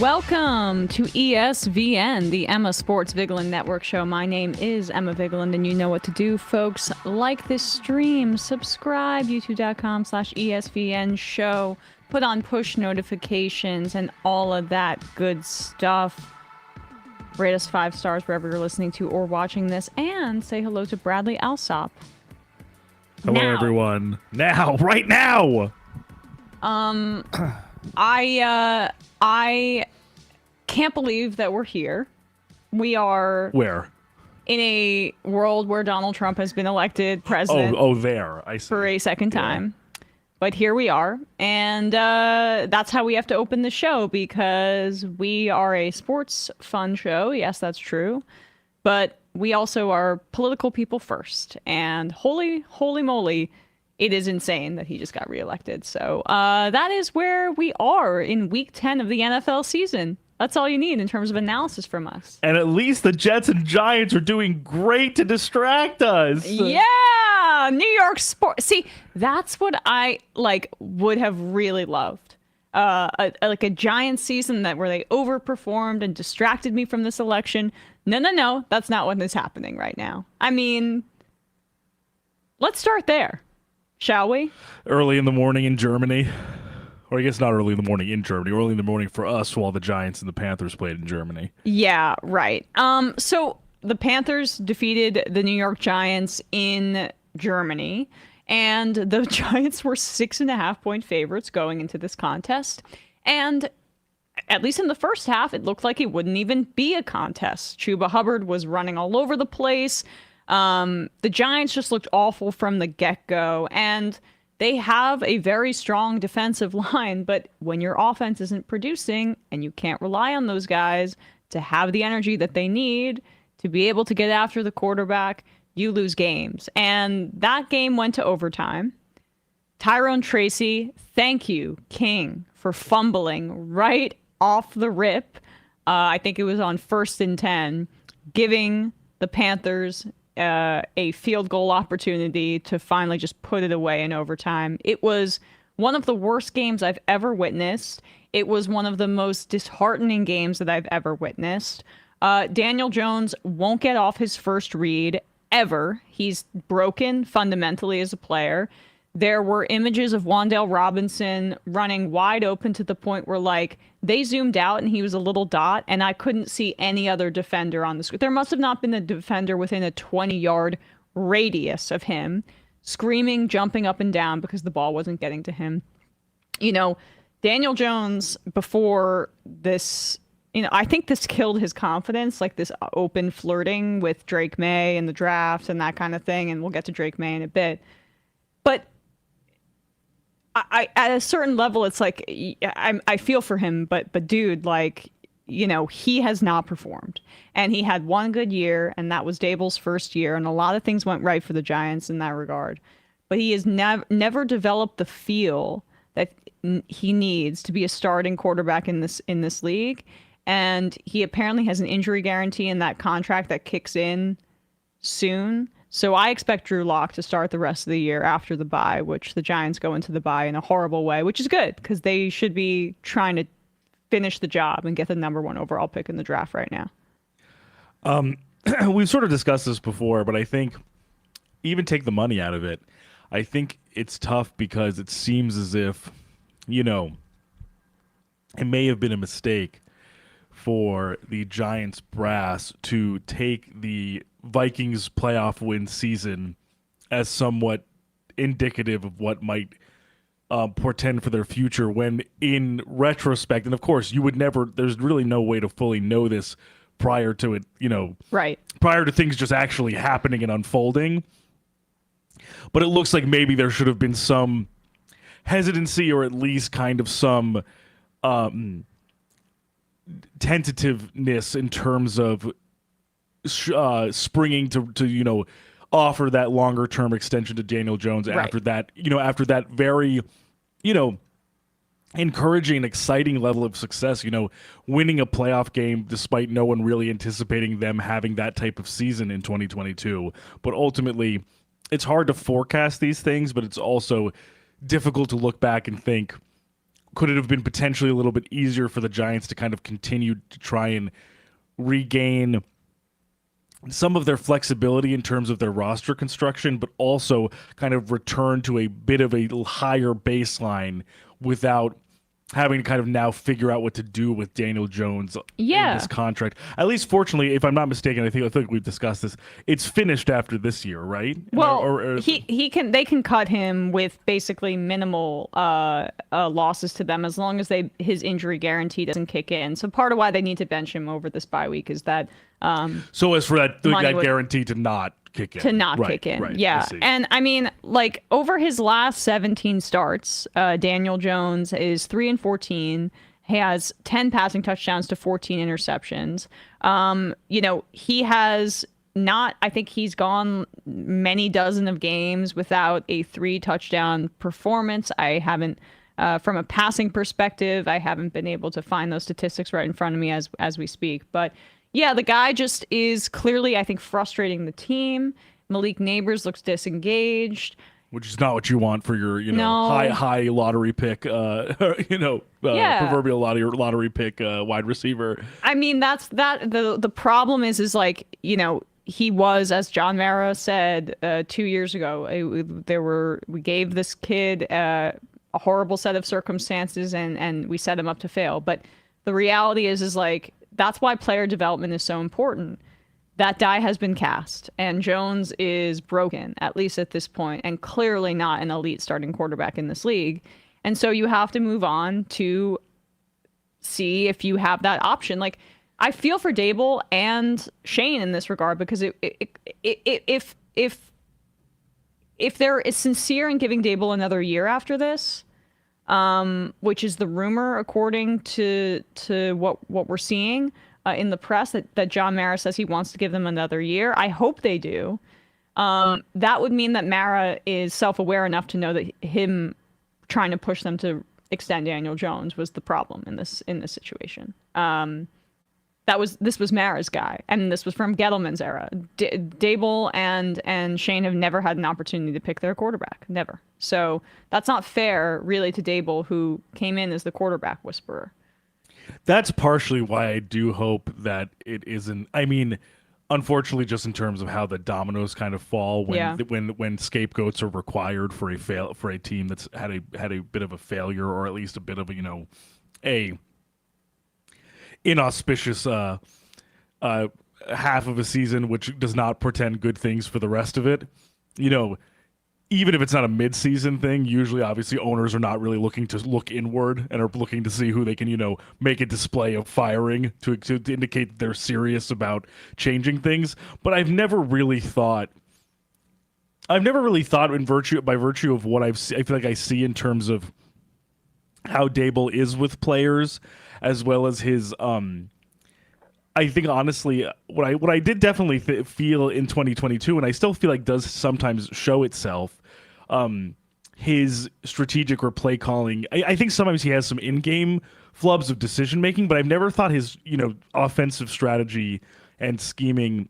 Welcome to ESVN, the Emma Sports Vigeland Network show. My name is Emma Vigeland, and you know what to do, folks. Like this stream, subscribe, youtube.com/ESVN show, put on push notifications, and all of that good stuff. Rate us 5 stars wherever you're listening to or watching this, and say hello to Bradley Alsop. Hello, everyone. Now, right now! I can't believe that we're here. We are... Where? In a world where Donald Trump has been elected president. There. I see. For a second time. But here we are. And that's how we have to open the show, because we are a sports fun show. Yes, that's true. But we also are political people first. And holy moly, it is insane that he just got reelected. So that is where we are in week 10 of the NFL season. That's all you need in terms of analysis from us. And at least the Jets and Giants are doing great to distract us. Yeah, New York sports. See, that's what I would have really loved. A Giants season where they overperformed and distracted me from this election. No, that's not what is happening right now. I mean, let's start there, shall we? Early in the morning in Germany. Or I guess not early in the morning in Germany. Early in the morning for us while the Giants and the Panthers played in Germany. Yeah, right. So the Panthers defeated the New York Giants in Germany, and the Giants were 6.5-point favorites going into this contest. And at least in the first half, it looked like it wouldn't even be a contest. Chuba Hubbard was running all over the place. The Giants just looked awful from the get-go, and they have a very strong defensive line, but when your offense isn't producing and you can't rely on those guys to have the energy that they need to be able to get after the quarterback, you lose games. And that game went to overtime. Tyrone Tracy, thank you, King, for fumbling right off the rip. I think it was on 1st and 10, giving the Panthers a field goal opportunity to finally just put it away in overtime. It was one of the worst games I've ever witnessed. It was one of the most disheartening games that I've ever witnessed. Daniel Jones won't get off his first read ever. He's broken fundamentally as a player. There were images of Wan'Dale Robinson running wide open to the point where, they zoomed out and he was a little dot, and I couldn't see any other defender on the screen. There must have not been a defender within a 20-yard radius of him, screaming, jumping up and down because the ball wasn't getting to him. Daniel Jones, before this, I think this killed his confidence, this open flirting with Drake May and the draft and that kind of thing, and we'll get to Drake May in a bit. But I at a certain level, it's I feel for him, but dude, he has not performed. And he had one good year, and that was Dable's first year, and a lot of things went right for the Giants in that regard. But he has never developed the feel that he needs to be a starting quarterback in this league. And he apparently has an injury guarantee in that contract that kicks in soon. So I expect Drew Lock to start the rest of the year after the bye, which the Giants go into the bye in a horrible way, which is good because they should be trying to finish the job and get the number 1 overall pick in the draft right now. We've sort of discussed this before, but I think even take the money out of it, I think it's tough because it seems as if, it may have been a mistake for the Giants brass to take the Vikings playoff win season as somewhat indicative of what might portend for their future, when in retrospect, and of course you would never, there's really no way to fully know this prior to it, right, prior to things just actually happening and unfolding. But it looks like maybe there should have been some hesitancy, or at least kind of some tentativeness in terms of springing to offer that longer term extension to Daniel Jones after that, after that very, encouraging and exciting level of success, winning a playoff game despite no one really anticipating them having that type of season in 2022. But ultimately, it's hard to forecast these things, but it's also difficult to look back and think, could it have been potentially a little bit easier for the Giants to kind of continue to try and regain some of their flexibility in terms of their roster construction, but also kind of return to a bit of a higher baseline without having to kind of now figure out what to do with Daniel Jones in this contract. At least, fortunately, if I'm not mistaken, I think we've discussed this. It's finished after this year, right? Well, they can cut him with basically minimal losses to them as long as his injury guarantee doesn't kick in. So part of why they need to bench him over this bye week is that so as for that guarantee to not kick in. Kick in. Right, yeah. And I mean, like over his last 17 starts, Daniel Jones is 3-14. He has 10 passing touchdowns to 14 interceptions. He has not, I think he's gone many dozen of games without a 3-touchdown performance. I haven't, from a passing perspective, I haven't been able to find those statistics right in front of me as we speak. But yeah, the guy just is clearly, I think, frustrating the team. Malik Neighbors looks disengaged. Which is not what you want for your, high lottery pick, proverbial lottery pick wide receiver. I mean, the problem is like, he was, as John Mara said 2 years ago, we gave this kid a horrible set of circumstances and we set him up to fail. But the reality is like, that's why player development is so important. That die has been cast, and Jones is broken, at least at this point, and clearly not an elite starting quarterback in this league. And so you have to move on to see if you have that option. Like, I feel for Dable and Shane in this regard, because if they're sincere in giving Dable another year after this, which is the rumor according to what we're seeing in the press, that John Mara says he wants to give them another year. I hope they do. That would mean that Mara is self-aware enough to know that him trying to push them to extend Daniel Jones was the problem in this situation. This was Mara's guy, and this was from Gettleman's era. Dable and Shane have never had an opportunity to pick their quarterback, never. So that's not fair, really, to Dable, who came in as the quarterback whisperer. That's partially why I do hope that it isn't. I mean, unfortunately, just in terms of how the dominoes kind of fall when scapegoats are required for a team that's had a bit of a failure, or at least a bit of a inauspicious half of a season, which does not portend good things for the rest of it. Even if it's not a mid-season thing, usually, obviously, owners are not really looking to look inward and are looking to see who they can, make a display of firing to indicate that they're serious about changing things. But I've never really thought by virtue of what I feel like I see in terms of how Dable is with players, as well as his I think, honestly, what I did definitely feel in 2022, and I still feel like does sometimes show itself, his strategic or play calling. I think sometimes he has some in-game flubs of decision making, but I've never thought his offensive strategy and scheming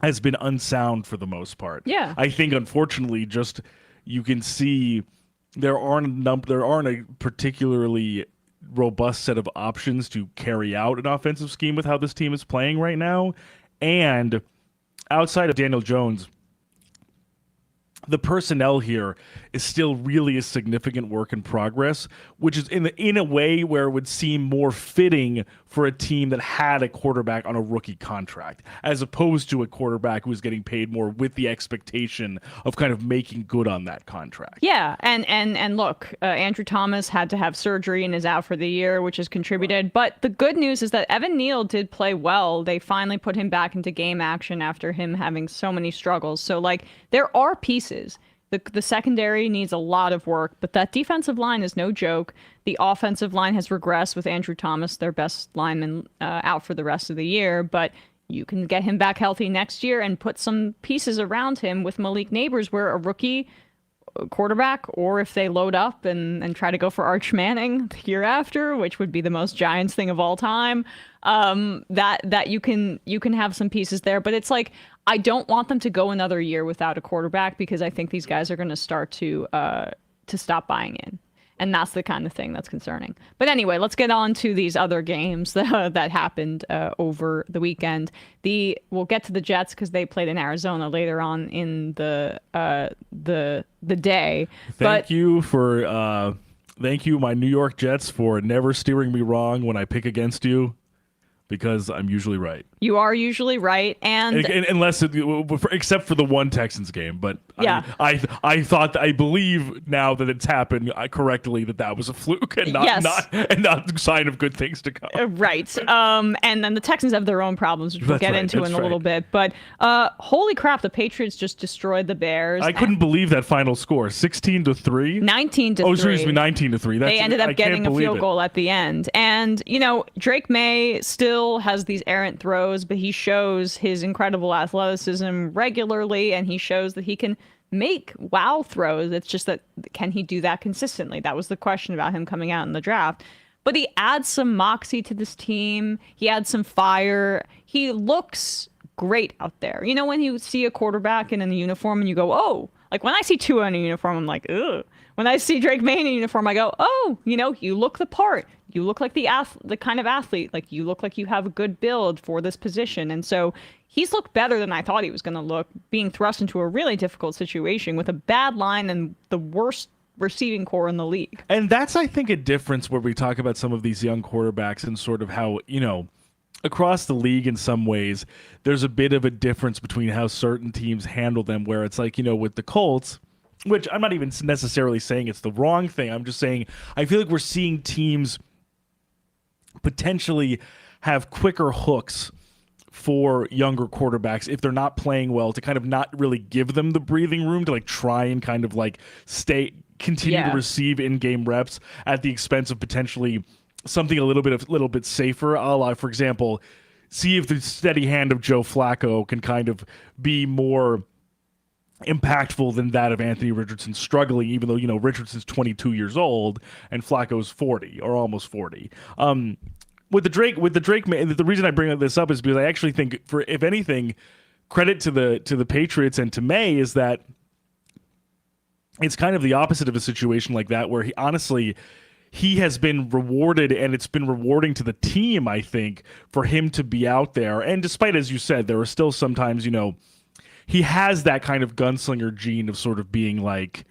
has been unsound for the most part. Yeah, I think, unfortunately, just you can see there aren't a particularly robust set of options to carry out an offensive scheme with how this team is playing right now. And outside of Daniel Jones, the personnel here is still really a significant work in progress, which is in a way where it would seem more fitting for a team that had a quarterback on a rookie contract, as opposed to a quarterback who was getting paid more with the expectation of kind of making good on that contract. Yeah, and look, Andrew Thomas had to have surgery and is out for the year, which has contributed. Right. But the good news is that Evan Neal did play well. They finally put him back into game action after him having so many struggles. So, like, there are pieces. The secondary needs a lot of work, but that defensive line is no joke. The offensive line has regressed with Andrew Thomas, their best lineman, out for the rest of the year. But you can get him back healthy next year and put some pieces around him with Malik Neighbors, where a rookie quarterback, or if they load up and try to go for Arch Manning the year after, which would be the most Giants thing of all time, that you can have some pieces there. But it's like, I don't want them to go another year without a quarterback, because I think these guys are going to start to stop buying in. And that's the kind of thing that's concerning. But anyway, let's get on to these other games that happened over the weekend. We'll get to the Jets because they played in Arizona later on in the day. Thank you, my New York Jets, for never steering me wrong when I pick against you, because I'm usually right. You are usually right, and except for the one Texans game, but yeah. I believe now that it's happened correctly that was a fluke and not a sign of good things to come. Right. And then the Texans have their own problems, which we'll get into in a little bit. But holy crap, the Patriots just destroyed the Bears. I couldn't believe that final score, 16-3, 19-3. Oh, excuse me, 19-3. They ended up getting a field goal at the end, and Drake May still has these errant throws, but he shows his incredible athleticism regularly, and he shows that he can make wow throws. It's just that, can he do that consistently? That was the question about him coming out in the draft. But he adds some moxie to this team. He adds some fire. He looks great out there. When you see a quarterback in a uniform and you go, oh, like when I see Tua in a uniform, I'm like, ugh. When I see Drake May in a uniform, I go, oh, you look the part. You look like the kind of athlete. Like, you look like you have a good build for this position. And so he's looked better than I thought he was going to look, being thrust into a really difficult situation with a bad line and the worst receiving core in the league. And that's, I think, a difference where we talk about some of these young quarterbacks and sort of how, across the league in some ways, there's a bit of a difference between how certain teams handle them, where it's like, with the Colts, which I'm not even necessarily saying it's the wrong thing. I'm just saying I feel like we're seeing teams potentially have quicker hooks for younger quarterbacks if they're not playing well, to kind of not really give them the breathing room to like try and kind of like continue to receive in-game reps at the expense of potentially something a little bit safer. A la, for example, see if the steady hand of Joe Flacco can kind of be more impactful than that of Anthony Richardson struggling, even though Richardson's 22 years old and Flacco's 40 or almost 40. With the Drake, the reason I bring this up is because I actually think, for if anything, credit to the Patriots and to May is that it's kind of the opposite of a situation like that, where he has been rewarded, and it's been rewarding to the team, I think, for him to be out there. And despite, as you said, there are still sometimes, he has that kind of gunslinger gene of sort of being like,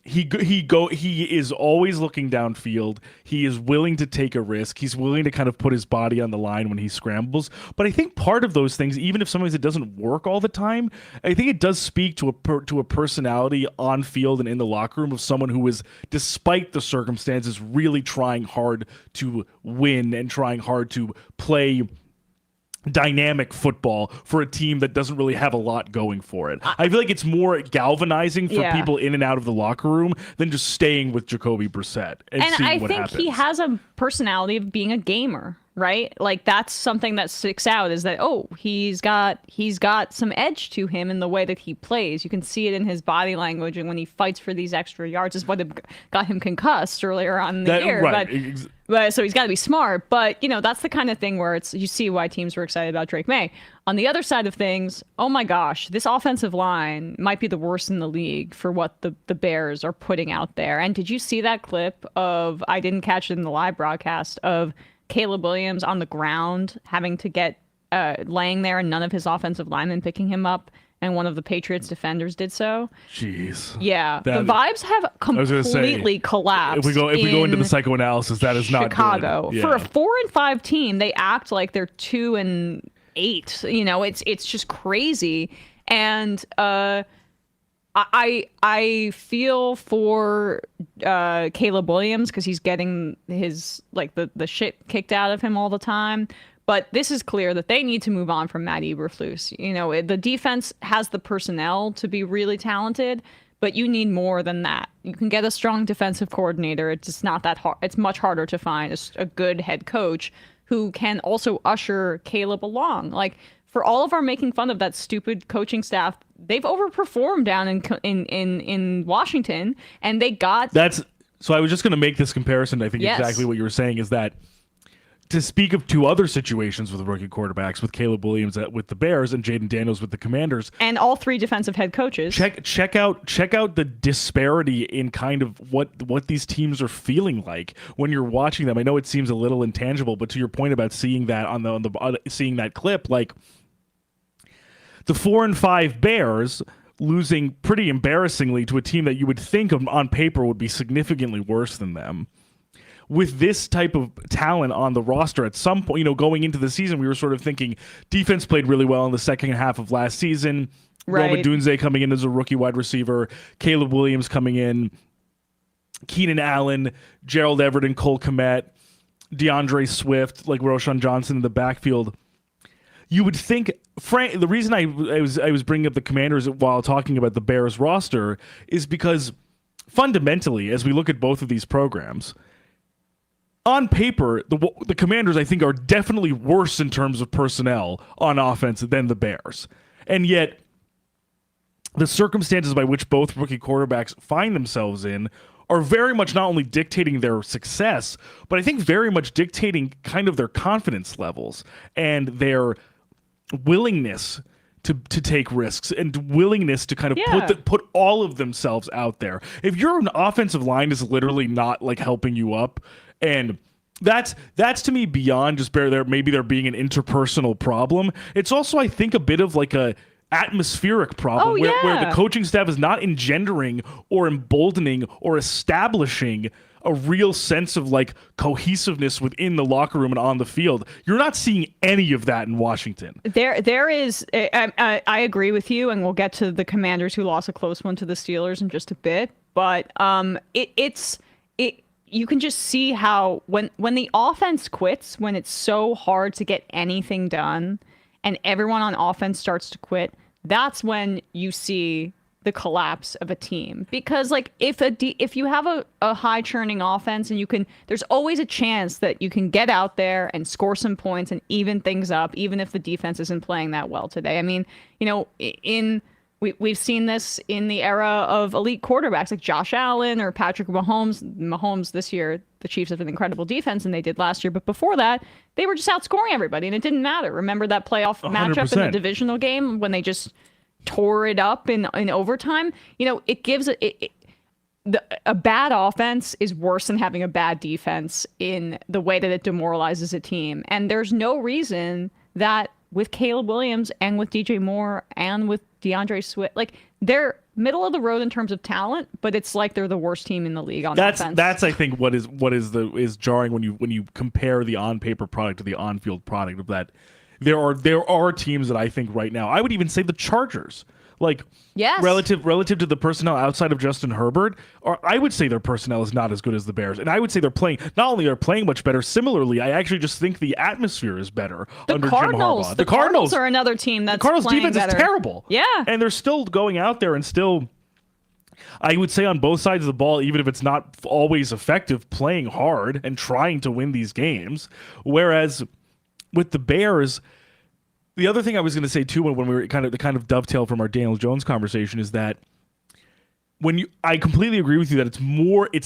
he is always looking downfield. He is willing to take a risk. He's willing to kind of put his body on the line when he scrambles. But I think part of those things, even if sometimes it doesn't work all the time, I think it does speak to a personality on field and in the locker room of someone who is, despite the circumstances, really trying hard to win and trying hard to play dynamic football for a team that doesn't really have a lot going for it. I feel like it's more galvanizing for people in and out of the locker room than just staying with Jacoby Brissett and seeing what happens. I think he has a personality of being a gamer, right? Like, that's something that sticks out, is that, he's got some edge to him in the way that he plays. You can see it in his body language, and when he fights for these extra yards is what got him concussed earlier on in the year. Right. But so he's got to be smart. But, that's the kind of thing where you see why teams were excited about Drake May. On the other side of things, oh my gosh, this offensive line might be the worst in the league for what the Bears are putting out there. And did you see that clip of, I didn't catch it in the live broadcast, of Caleb Williams on the ground having to get laying there and none of his offensive linemen picking him up, and one of the Patriots defenders did so? Jeez. Yeah. The vibes have completely collapsed. If we go into the psychoanalysis, that is Chicago. Not good. For a 4-5 team, they act like they're 2-8. It's just crazy. And I feel for Caleb Williams, because he's getting his the shit kicked out of him all the time. But this is clear that they need to move on from Matt Eberflus. The defense has the personnel to be really talented, but you need more than that. You can get a strong defensive coordinator. It's just not that hard. It's much harder to find a good head coach who can also usher Caleb along. Like, for all of our making fun of that stupid coaching staff, they've overperformed down in Washington, and they got... So I was just going to make this comparison. I think exactly what you were saying is that to speak of two other situations with rookie quarterbacks, with Caleb Williams with the Bears and Jaden Daniels with the Commanders, and all three defensive head coaches. Check out the disparity in kind of what these teams are feeling like when you're watching them. I know it seems a little intangible, but to your point about seeing that seeing that clip, like the 4-5 Bears losing pretty embarrassingly to a team that you would think on paper would be significantly worse than them. With this type of talent on the roster, at some point, going into the season, we were sort of thinking defense played really well in the second half of last season. Right. Rome Odunze coming in as a rookie wide receiver, Caleb Williams coming in, Keenan Allen, Gerald Everett and Cole Kmet, DeAndre Swift, like Roshan Johnson in the backfield. You would think, Frank, the reason I was bringing up the Commanders while talking about the Bears roster is because fundamentally, as we look at both of these programs, on paper, the Commanders, I think, are definitely worse in terms of personnel on offense than the Bears. And yet, the circumstances by which both rookie quarterbacks find themselves in are very much not only dictating their success, but I think very much dictating kind of their confidence levels and their willingness to take risks and willingness to kind of put all of themselves out there. If your offensive line is literally not like helping you up, and that's to me beyond just there being an interpersonal problem. It's also, I think, a bit of like a atmospheric problem where the coaching staff is not engendering or emboldening or establishing a real sense of like cohesiveness within the locker room and on the field. You're not seeing any of that in Washington. There is. I agree with you, and we'll get to the Commanders who lost a close one to the Steelers in just a bit. But you can just see how when the offense quits, when it's so hard to get anything done, and everyone on offense starts to quit, that's when you see the collapse of a team. Because like if you have a high churning offense and there's always a chance that you can get out there and score some points and even things up, even if the defense isn't playing that well today. I mean, we've seen this in the era of elite quarterbacks like Josh Allen or Patrick Mahomes. Mahomes this year, the Chiefs have an incredible defense, and they did last year. But before that, they were just outscoring everybody, and it didn't matter. Remember that playoff 100%. Matchup in the divisional game when they just tore it up in overtime? It gives a bad offense is worse than having a bad defense in the way that it demoralizes a team. And there's no reason that with Caleb Williams and with DJ Moore and with DeAndre Swift, like they're middle of the road in terms of talent, but it's like they're the worst team in the league on offense. That's I think what is jarring when you compare the on paper product to the on field product of that. There are teams that I think right now, I would even say the Chargers, like relative to the personnel outside of Justin Herbert, or I would say their personnel is not as good as the Bears. And I would say they're playing much better. Similarly, I actually just think the atmosphere is better under Jim Harbaugh. The Cardinals are another team that's Cardinals playing defense better. is terrible. Yeah. And they're still going out there and still, I would say on both sides of the ball, even if it's not always effective, playing hard and trying to win these games. Whereas with the Bears, the other thing I was going to say too, when we were kind of dovetail from our Daniel Jones conversation, is that I completely agree with you that it's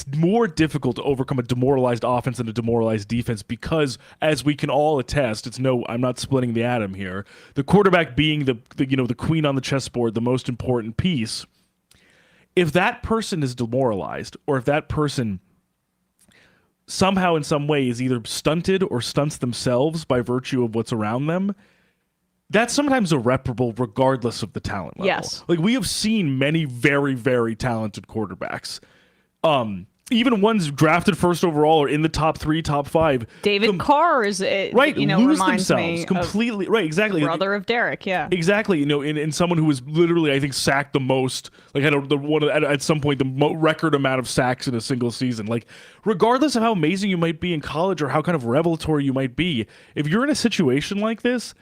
more difficult to overcome a demoralized offense and a demoralized defense because, as we can all attest, I'm not splitting the atom here. The quarterback being the queen on the chessboard, the most important piece. If that person is demoralized, or if that person somehow in some way is either stunted or stunts themselves by virtue of what's around them, that's sometimes irreparable regardless of the talent level. Yes. Like we have seen many very, very talented quarterbacks. Even ones drafted first overall or in the top 3, top 5. David Carr is lose reminds themselves me completely. Right, exactly. Brother of Derek, yeah. Exactly. In someone who was literally, I think, sacked the most, like had at some point the record amount of sacks in a single season. Like, regardless of how amazing you might be in college or how kind of revelatory you might be, if you're in a situation like this,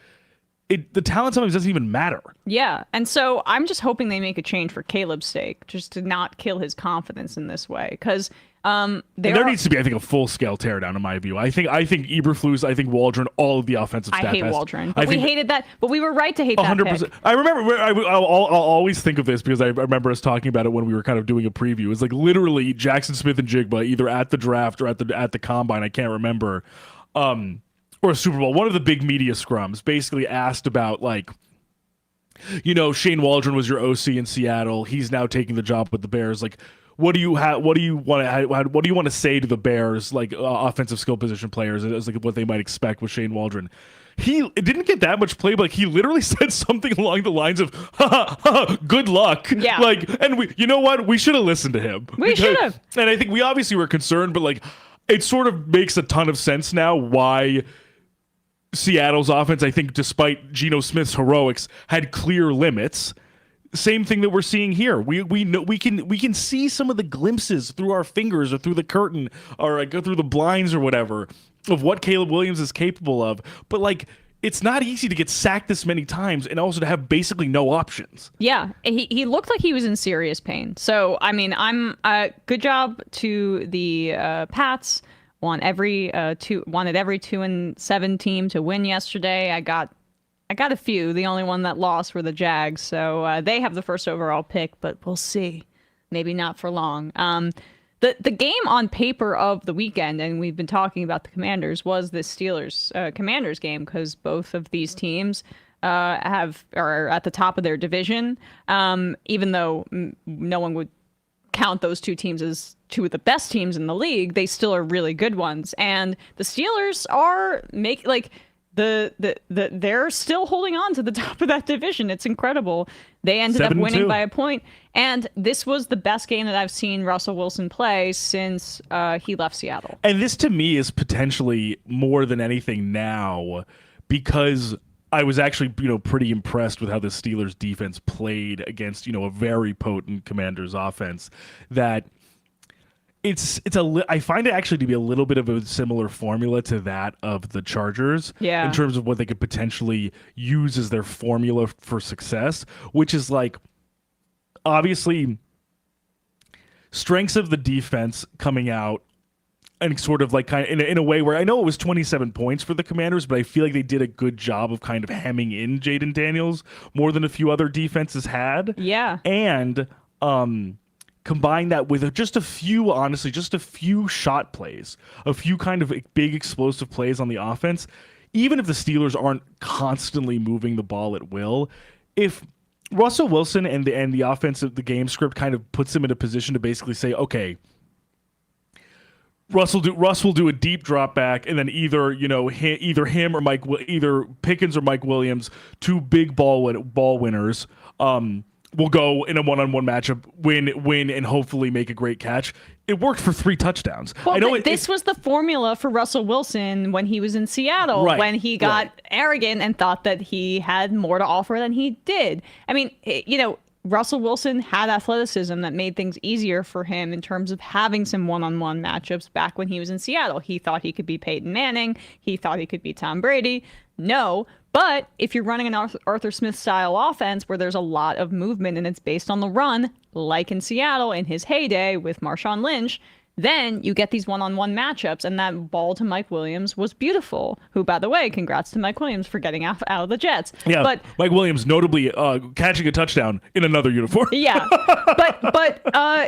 the talent sometimes doesn't even matter. Yeah. And so I'm just hoping they make a change for Caleb's sake, just to not kill his confidence in this way. Because there needs to be, I think, a full-scale teardown in my view. I think Eberflus, I think Waldron, all of the offensive staff. I hate Waldron. But we hated that. But we were right to hate 100%. That pick. I remember, I'll always think of this because I remember us talking about it when we were kind of doing a preview. It's like literally Jackson Smith and Jigba, either at the draft or at the combine, I can't remember, or a Super Bowl, one of the big media scrums basically asked about like, Shane Waldron was your OC in Seattle. He's now taking the job with the Bears. Like, what do you want to say to the Bears, like offensive skill position players, as like what they might expect with Shane Waldron? It didn't get that much play, but like he literally said something along the lines of "good luck." Yeah. Like, and we, you know what? We should have listened to him. We should have. And I think we obviously were concerned, but like, it sort of makes a ton of sense now why Seattle's offense, I think, despite Geno Smith's heroics, had clear limits. Same thing that we're seeing here. We know we can see some of the glimpses through our fingers or through the curtain or go through the blinds or whatever of what Caleb Williams is capable of. But like, it's not easy to get sacked this many times and also to have basically no options. Yeah, he looked like he was in serious pain. So I mean, good job to the Pats. Wanted every 2-7 team to win yesterday. I got a few. The only one that lost were the Jags. So they have the first overall pick, but we'll see. Maybe not for long. The game on paper of the weekend, and we've been talking about the Commanders, was the Steelers Commanders game because both of these teams are at the top of their division. Even though no one would count those two teams as two of the best teams in the league, they still are really good ones. And the Steelers are they're still holding on to the top of that division. It's incredible. They ended up winning 7-2. by a point. And this was the best game that I've seen Russell Wilson play since he left Seattle. And this to me is potentially more than anything now, because I was actually, pretty impressed with how the Steelers defense played against, a very potent Commanders offense. That I find it actually to be a little bit of a similar formula to that of the Chargers. Yeah. In terms of what they could potentially use as their formula for success, which is like, obviously, strengths of the defense coming out and sort of like kind of in a way where I know it was 27 points for the Commanders, but I feel like they did a good job of kind of hemming in Jaden Daniels more than a few other defenses had. Yeah. And combine that with just a few shot plays, a few kind of big explosive plays on the offense. Even if the Steelers aren't constantly moving the ball at will, if Russell Wilson and the offense of the game script kind of puts him in a position to basically say, okay, Russ will do a deep drop back, and then either him or either Pickens or Mike Williams, two big ball winners, will go in a one-on-one matchup, win, and hopefully make a great catch. It worked for 3 touchdowns. Well, I know this was the formula for Russell Wilson when he was in Seattle, right, when he got arrogant and thought that he had more to offer than he did. I mean, Russell Wilson had athleticism that made things easier for him in terms of having some one-on-one matchups back when he was in Seattle. He thought he could be Peyton Manning. He thought he could be Tom Brady. No. But if you're running an Arthur Smith-style offense where there's a lot of movement and it's based on the run, like in Seattle in his heyday with Marshawn Lynch, then you get these one-on-one matchups, and that ball to Mike Williams was beautiful. Who, by the way, congrats to Mike Williams for getting out of the Jets. Yeah, but Mike Williams notably catching a touchdown in another uniform. Yeah, but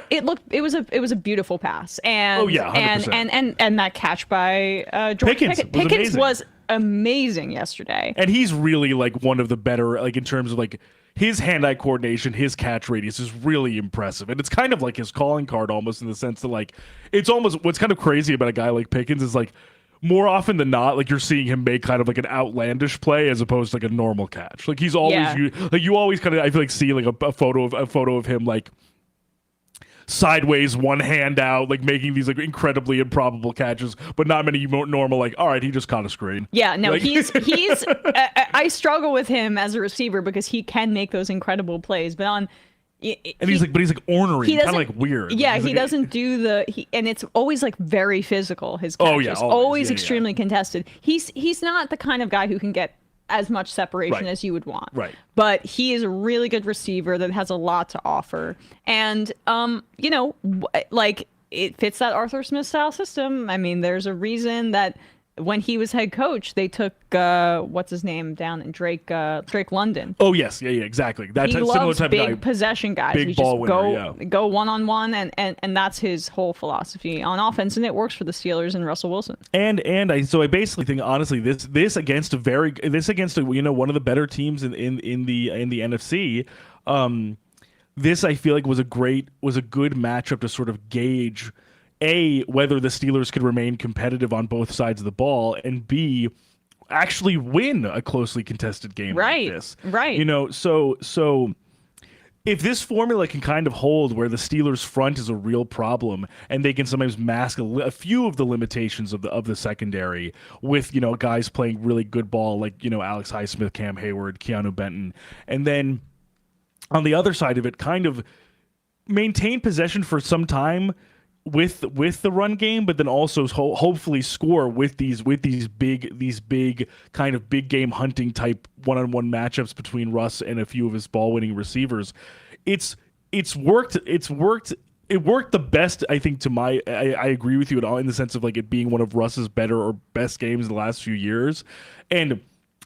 it was a beautiful pass, and 100%. and that catch by George Pickens was amazing yesterday. And he's really like one of the better, like in terms of like his hand-eye coordination, his catch radius is really impressive. And it's kind of like his calling card almost, in the sense that like it's almost what's kind of crazy about a guy like Pickens is like more often than not, like you're seeing him make kind of like an outlandish play as opposed to like a normal catch. Like he's always you always kind of, I feel like, see like a photo of him like sideways, one hand out, like making these like incredibly improbable catches, but not many normal, like, all right, he just caught a screen. Yeah, no, like, he's I struggle with him as a receiver because he can make those incredible plays, but on he's like ornery, kind of like weird. Yeah, he doesn't do and it's always like very physical. His catches, always extremely contested. He's not the kind of guy who can get as much separation as you would want. Right. But he is a really good receiver that has a lot to offer. And, like, it fits that Arthur Smith style system. I mean, there's a reason that when he was head coach, they took what's his name down in Drake London. Oh yes, yeah, exactly. That's He a similar loves type big of guy. possession guys. Big He ball just winner, go one on one, and that's his whole philosophy on offense, and it works for the Steelers and Russell Wilson. And I basically think honestly this against one of the better teams in the NFC. This I feel like was a good matchup to sort of gauge whether the Steelers could remain competitive on both sides of the ball, and B, actually win a closely contested game like this. Right. So if this formula can kind of hold where the Steelers front is a real problem and they can sometimes mask a few of the limitations of the secondary with, guys playing really good ball like, Alex Highsmith, Cam Hayward, Keanu Benton, and then on the other side of it, kind of maintain possession for some time with the run game, but then also hopefully score with these big kind of big game hunting type one-on-one matchups between Russ and a few of his ball winning receivers. It's worked. It worked the best, I think. I agree with you at all in the sense of like it being one of Russ's better or best games in the last few years, and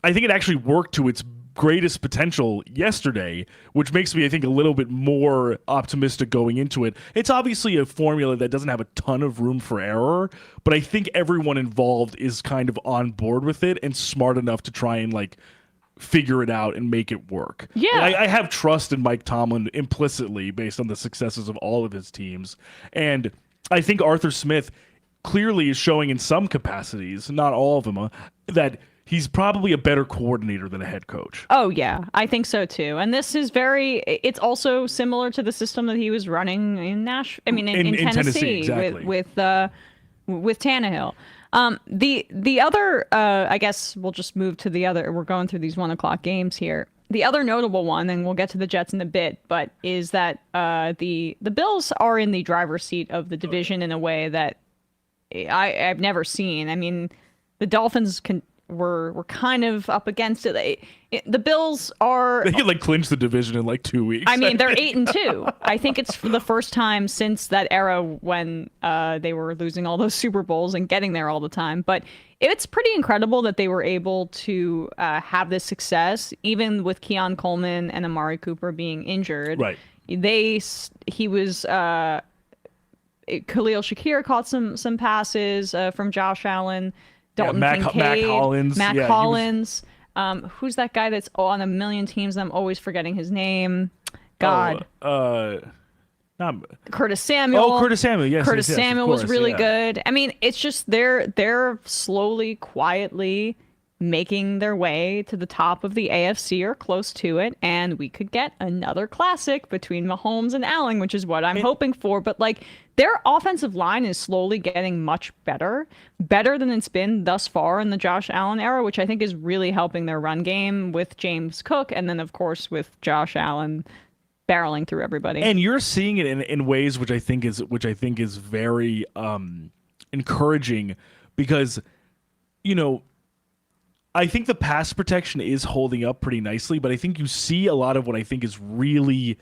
I think it actually worked to its greatest potential yesterday, which makes me, I think, a little bit more optimistic going into it. It's obviously a formula that doesn't have a ton of room for error, but I think everyone involved is kind of on board with it and smart enough to try and like figure it out and make it work. Yeah. I have trust in Mike Tomlin implicitly based on the successes of all of his teams. And I think Arthur Smith clearly is showing in some capacities, not all of them, that he's probably a better coordinator than a head coach. Oh, yeah, I think so, too. And this is it's also similar to the system that he was running in in Tennessee, exactly. with Tannehill. The other, I guess we'll just move to the other. We're going through these 1:00 games here. The other notable one, and we'll get to the Jets in a bit, but is that the Bills are in the driver's seat of the division in a way that I've never seen. I mean, the Dolphins were kind of up against it. The Bills are... They could like clinch the division in like 2 weeks. I mean, they're 8-2. I think it's for the first time since that era when they were losing all those Super Bowls and getting there all the time. But it's pretty incredible that they were able to have this success, even with Keon Coleman and Amari Cooper being injured. Right. He was... Khalil Shakir caught some passes from Josh Allen. Dalton Kincaid, Matt Collins. Who's that guy that's on a million teams and I'm always forgetting his name? God. Curtis Samuel. Oh, Curtis Samuel. Yes. Curtis Samuel was really yeah. good. I mean, it's just they're slowly, quietly making their way to the top of the AFC or close to it, and we could get another classic between Mahomes and Allen, which is what I'm hoping for. But like, their offensive line is slowly getting much better than it's been thus far in the Josh Allen era, which I think is really helping their run game with James Cook, and then of course with Josh Allen barreling through everybody. And you're seeing it in ways which I think is very encouraging, because I think the pass protection is holding up pretty nicely, but I think you see a lot of what I think is really,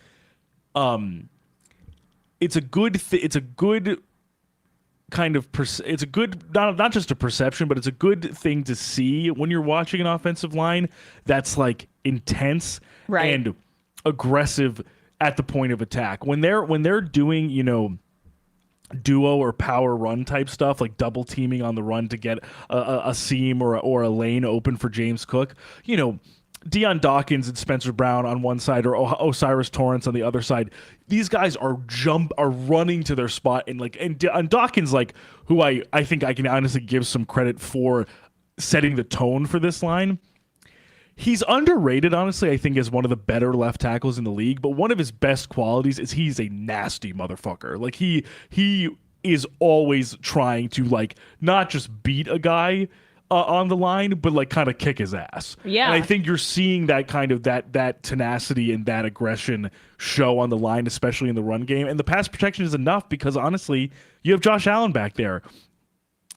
it's a good kind of, it's a good, not just a perception, but it's a good thing to see when you're watching an offensive line that's like intense and aggressive at the point of attack. When they're doing, duo or power run type stuff, like double teaming on the run to get a seam or a lane open for James Cook, Deion Dawkins and Spencer Brown on one side or Osiris Torrance on the other side, these guys are running to their spot, and Dawkins, like, who I think I can honestly give some credit for setting the tone for this line. He's underrated, honestly, I think, as one of the better left tackles in the league, but one of his best qualities is he's a nasty motherfucker. Like, he is always trying to, like, not just beat a guy on the line, but, like, kind of kick his ass. Yeah. And I think you're seeing that kind of that tenacity and that aggression show on the line, especially in the run game. And the pass protection is enough because, honestly, you have Josh Allen back there.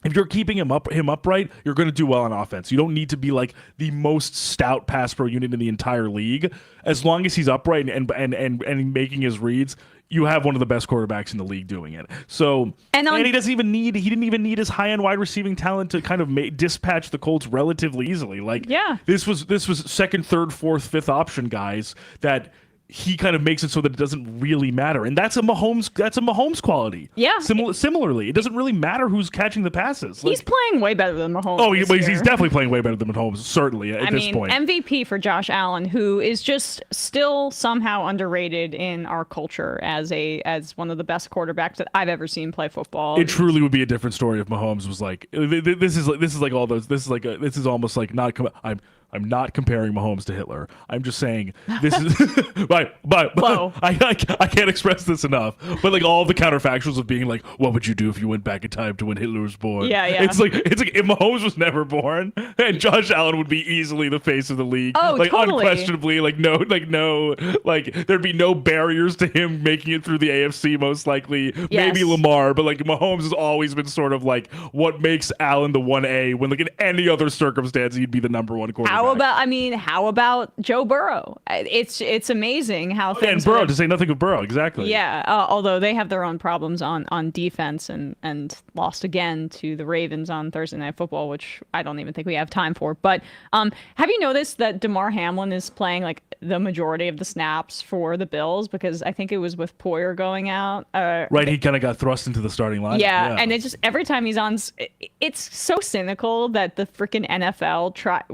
if you're keeping him upright, you're going to do well on offense. You don't need to be like the most stout pass pro unit in the entire league. As long as he's upright and making his reads, you have one of the best quarterbacks in the league doing it. So and he didn't even need his high end wide receiving talent to kind of dispatch the Colts relatively easily. Like this was second, third, fourth, fifth option guys that he kind of makes it so that it doesn't really matter, and that's a Mahomes quality. Yeah. Similarly, it doesn't really matter who's catching the passes. He's playing way better than Mahomes. Oh, he's definitely playing way better than Mahomes. Certainly at this point. MVP for Josh Allen, who is just still somehow underrated in our culture as one of the best quarterbacks that I've ever seen play football. It truly would be a different story if Mahomes was like this is almost like not. I'm not comparing Mahomes to Hitler. I'm just saying this is but I can't express this enough. But like all the counterfactuals of being like, what would you do if you went back in time to when Hitler was born? Yeah. It's like if Mahomes was never born, and Josh Allen would be easily the face of the league. Oh, like totally. Unquestionably, there'd be no barriers to him making it through the AFC most likely. Yes. Maybe Lamar, but like Mahomes has always been sort of like what makes Allen the 1A when like in any other circumstance he'd be the number one quarterback. How about Joe Burrow? It's amazing how things. And Burrow, to say nothing of Burrow, exactly. Yeah, although they have their own problems on defense and lost again to the Ravens on Thursday Night Football, which I don't even think we have time for. But have you noticed that DeMar Hamlin is playing like the majority of the snaps for the Bills? Because I think it was with Poyer going out. Right, he kind of got thrust into the starting line. Yeah, and it just every time he's on, it's so cynical that the freaking NFL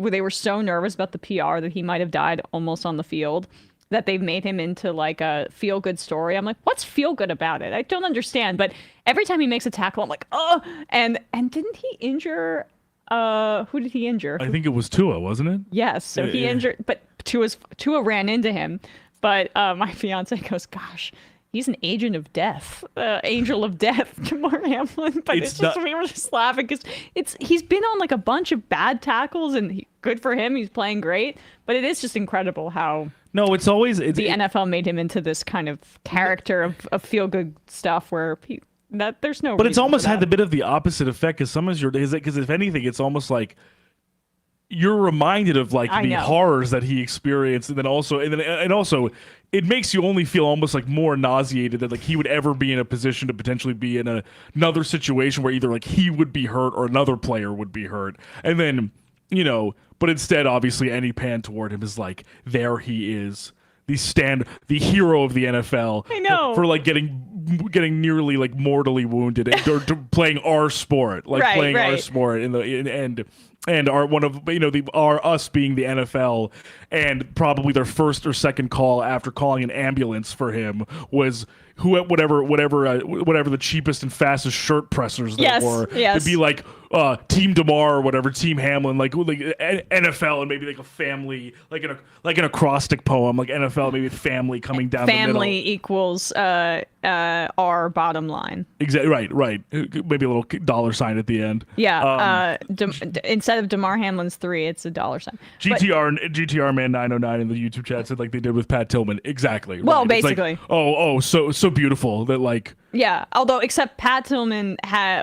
they were so nervous about the PR that he might have died almost on the field that they've made him into like a feel good story. I'm like, what's feel good about it? I don't understand. But every time he makes a tackle, I'm like, oh, and didn't he injure? Who did he injure? I think it was Tua, wasn't it? Yes. So he injured, but Tua ran into him. But my fiance goes, gosh, he's an agent of death, angel of death, DeMar Hamlin. But we were just laughing because he's been on like a bunch of bad tackles, and good for him, he's playing great. But it is just incredible how the NFL made him into this kind of character of feel good stuff where there's no. But it's almost had a bit of the opposite effect because if anything, it's almost like you're reminded of like the horrors that he experienced, and also it makes you only feel almost like more nauseated that like he would ever be in a position to potentially be in another situation where either like he would be hurt or another player would be hurt, and then but instead obviously any pan toward him is like there he is, the hero of the NFL. I know. For like getting nearly like mortally wounded or playing our sport, like playing our sport and are one of us being the NFL, and probably their first or second call after calling an ambulance for him was whatever the cheapest and fastest shirt pressers that were to be like Team DeMar or whatever, Team Hamlin, like NFL, and maybe like a family, like an acrostic poem, like NFL, maybe a family coming down the middle. Family equals our bottom line. Exactly. Right. Maybe a little dollar sign at the end. Yeah. Instead of DeMar Hamlin's 3, it's a dollar sign. GTR Man 909 in the YouTube chat said like they did with Pat Tillman. Exactly. Well, right. basically. Like, so beautiful that like. Yeah, although except Pat Tillman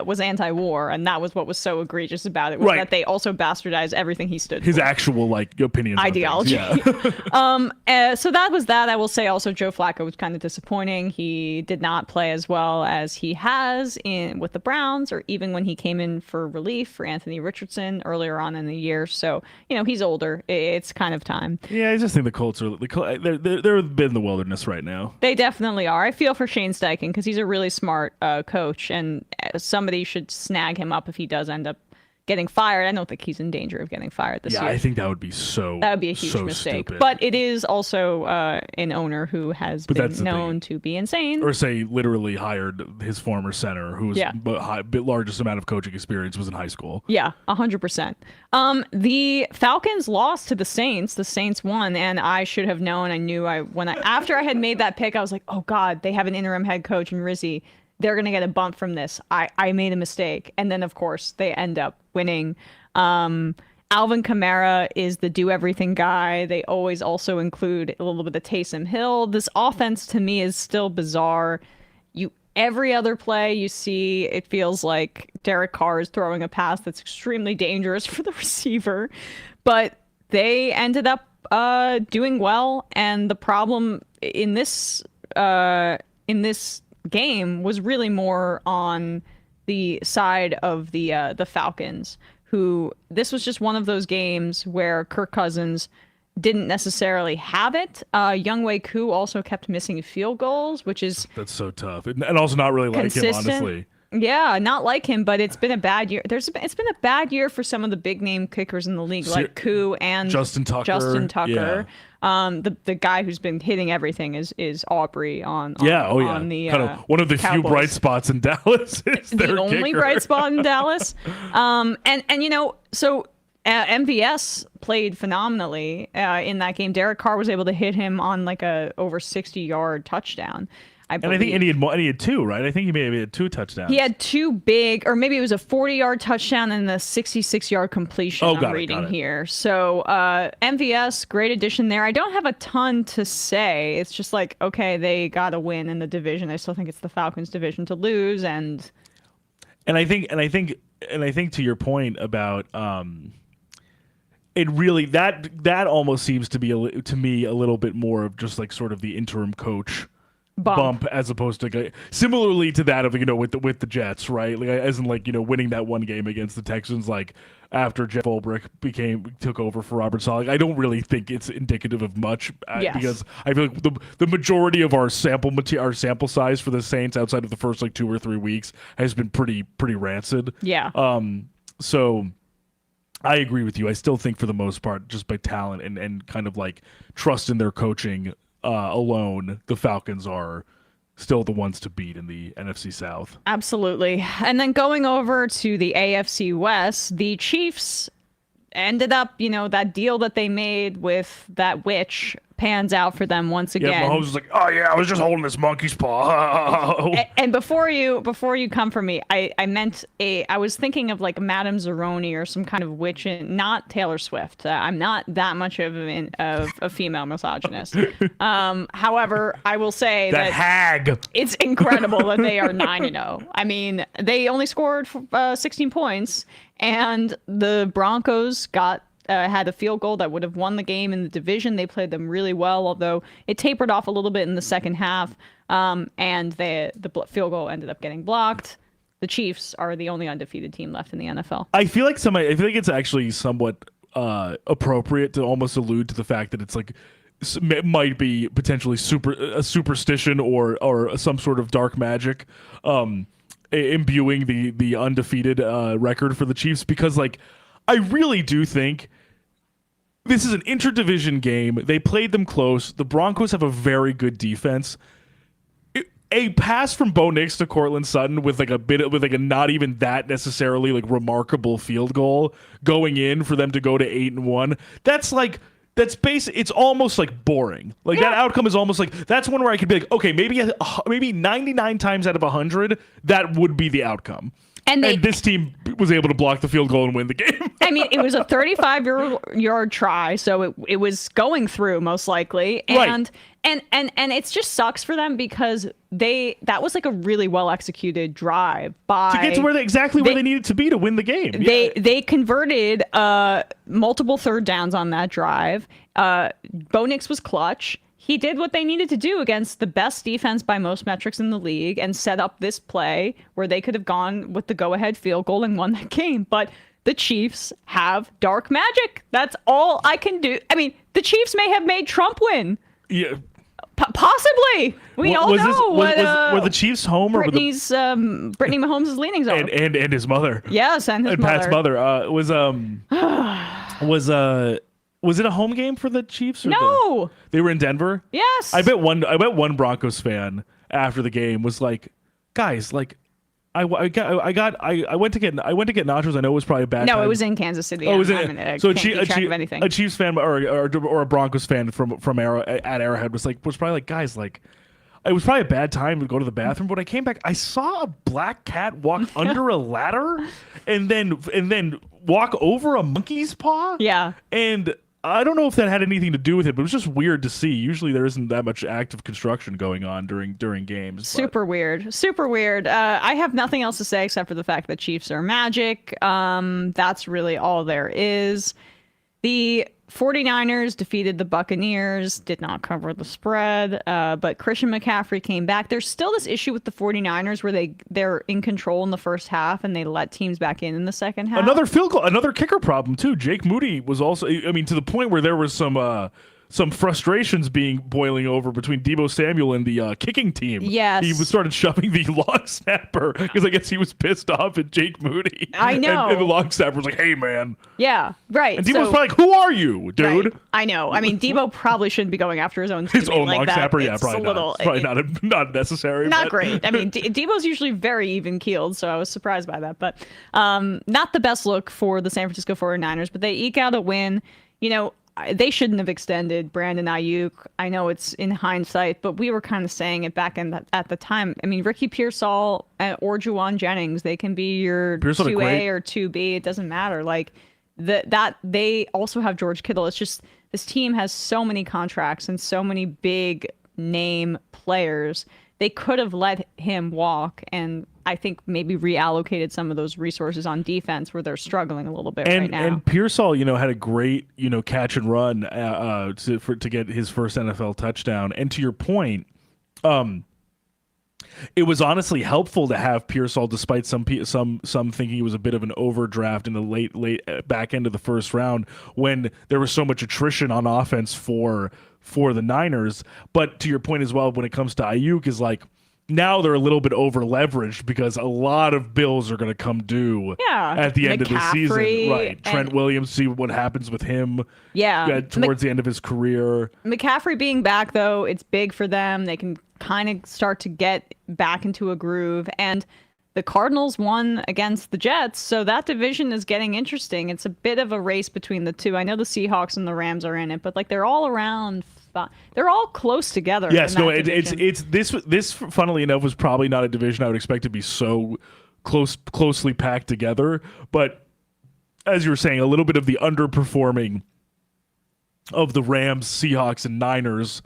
was anti-war, and that was what was so egregious about it, was that they also bastardized everything he stood for. His actual like opinions, ideology. Yeah. So that was that. I will say also Joe Flacco was kind of disappointing. He did not play as well as he has with the Browns, or even when he came in for relief for Anthony Richardson earlier on in the year. So he's older. It's kind of time. Yeah, I just think the Colts are they're a bit in the wilderness right now. They definitely are. I feel for Shane Steichen because he's a really smart coach, and somebody should snag him up if he does end up getting fired. I don't think he's in danger of getting fired this year. Yeah, I think that would be a huge mistake. Stupid. But it is also an owner who has been known to be insane. Or say literally hired his former center, whose largest amount of coaching experience was in high school. Yeah, 100%. The Falcons lost to the Saints. The Saints won, and I should have known. I knew after I had made that pick, I was like, oh God, they have an interim head coach in Rizzi. They're going to get a bump from this. I made a mistake. And then, of course, they end up winning. Alvin Kamara is the do-everything guy. They always also include a little bit of Taysom Hill. This offense, to me, is still bizarre. every other play you see, it feels like Derek Carr is throwing a pass that's extremely dangerous for the receiver. But they ended up doing well, and the problem in this game was really more on the side of the Falcons, who this was just one of those games where Kirk Cousins didn't necessarily have it. Younghoe Koo also kept missing field goals, which is that's so tough, and also not really like him, honestly. Yeah, not like him, but it's been a bad year. It's been a bad year for some of the big name kickers in the league, like Koo and Justin Tucker. Yeah. The guy who's been hitting everything is Aubrey on the kind of one of the Cowboys. Few bright spots in Dallas. The only bright spot in Dallas. So MVS played phenomenally in that game. Derek Carr was able to hit him on like a over 60-yard touchdown. I think he had two, right? I think he maybe had 2 touchdowns. He had 2 big, or maybe it was a 40-yard touchdown and a 66-yard completion. I'm reading here. So MVS, great addition there. I don't have a ton to say. It's just like, okay, they got to win in the division. I still think it's the Falcons' division to lose, and I think to your point about it really that almost seems to be to me a little bit more of just like sort of the interim coach bump as opposed to similarly to that of with the Jets, right? Like as in winning that one game against the Texans, like after Jeff Ulbrich took over for Robert Saleh. I don't really think it's indicative of much because I feel like the majority of our sample size for the Saints outside of the first 2 or 3 weeks has been pretty rancid. Yeah. So I agree with you. I still think for the most part, just by talent and kind of like trust in their coaching alone, the Falcons are still the ones to beat in the NFC South. Absolutely. And then going over to the AFC West, the Chiefs ended up, that deal that they made with that witch pans out for them once again. Yeah, Mahomes was like, "Oh yeah, I was just holding this monkey's paw." And before you come for me, I was thinking of like Madame Zeroni or some kind of witch, not Taylor Swift. I'm not that much of a female misogynist. However, I will say that hag. It's incredible that they are 9-0. I mean, they only scored 16 points, and the Broncos had a field goal that would have won the game in the division. They played them really well, although it tapered off a little bit in the second half, and the field goal ended up getting blocked. The Chiefs are the only undefeated team left in the NFL. I feel like it's actually somewhat appropriate to almost allude to the fact that it's like it might be potentially a superstition or some sort of dark magic imbuing the undefeated record for the Chiefs, because I really do think this is an interdivision game. They played them close. The Broncos have a very good defense. A pass from Bo Nix to Cortland Sutton with a not even that necessarily remarkable field goal going in for them to go to 8-1. It's almost boring. That outcome is almost that's one where I could be okay, maybe 99 times out of 100 that would be the outcome. And this team was able to block the field goal and win the game. I mean, it was a 35-yard try, so it was going through most likely. And right. and it just sucks for them because that was a really well executed drive to get to where they needed to be to win the game. They converted multiple third downs on that drive. Bo Nix was clutch. He did what they needed to do against the best defense by most metrics in the league and set up this play where they could have gone with the go-ahead field goal and won that game. But the Chiefs have dark magic. That's all I can do. I mean, the Chiefs may have made Trump win. Yeah. Possibly. We all know were the Chiefs home or Brittany Mahomes' leanings are. And his mother. Yes, and his mother. Pat's mother was it a home game for the Chiefs? No. They were in Denver? Yes. I bet one Broncos fan after the game was like, guys, I went to get nachos. I know it was probably a bad time. It was in Kansas City. Oh, was it? So anything. A Chiefs fan or a Broncos fan from Arrowhead was probably like, guys, it was probably a bad time to go to the bathroom, but when I came back, I saw a black cat walk under a ladder and then walk over a monkey's paw. Yeah. And I don't know if that had anything to do with it, but it was just weird to see. Usually there isn't that much active construction going on during games. Super weird. Super weird. I have nothing else to say except for the fact that Chiefs are magic. That's really all there is. The 49ers defeated the Buccaneers, did not cover the spread, but Christian McCaffrey came back. There's still this issue with the 49ers where they're in control in the first half and they let teams back in the second half. Another field goal, another kicker problem too. Jake Moody was also, I mean, to the point where there was some frustrations boiling over between Deebo Samuel and the kicking team. Yes. He started shoving the long snapper because I guess he was pissed off at Jake Moody. I know. And the long snapper was like, hey, man. Yeah, right. And Deebo's probably like, who are you, dude? Right. I know. I mean, Deebo probably shouldn't be going after his own teammate His own like long that. snapper? Yeah, It's probably a not. little, Probably not necessary. Not great. I mean, Deebo's usually very even-keeled, so I was surprised by that. But not the best look for the San Francisco 49ers, but they eke out a win. You know, they shouldn't have extended Brandon Ayuk. I know it's in hindsight, but we were kind of saying it back at the time. I mean, Ricky Pearsall or Juwan Jennings, they can be your 2A or 2B. It doesn't matter. Like that they also have George Kittle. It's just this team has so many contracts and so many big name players. They could have let him walk, and I think maybe reallocated some of those resources on defense where they're struggling a little bit right now. And Pearsall, had a great, catch and run to get his first NFL touchdown. And to your point, it was honestly helpful to have Pearsall, despite some thinking he was a bit of an overdraft in the late back end of the first round when there was so much attrition on offense for the Niners. But to your point as well, when it comes to Ayuk, is like now they're a little bit over leveraged because a lot of bills are going to come due at the end of the season. Right. Trent Williams, see what happens with him towards the end of his career. McCaffrey being back, though, it's big for them. They can kind of start to get back into a groove. And the Cardinals won against the Jets, so that division is getting interesting. It's a bit of a race between the two. I know the Seahawks and the Rams are in it, but like they're all around. They're all close together. Yes, it's this. Funnily enough, was probably not a division I would expect to be so closely packed together. But as you were saying, a little bit of the underperforming of the Rams, Seahawks, and Niners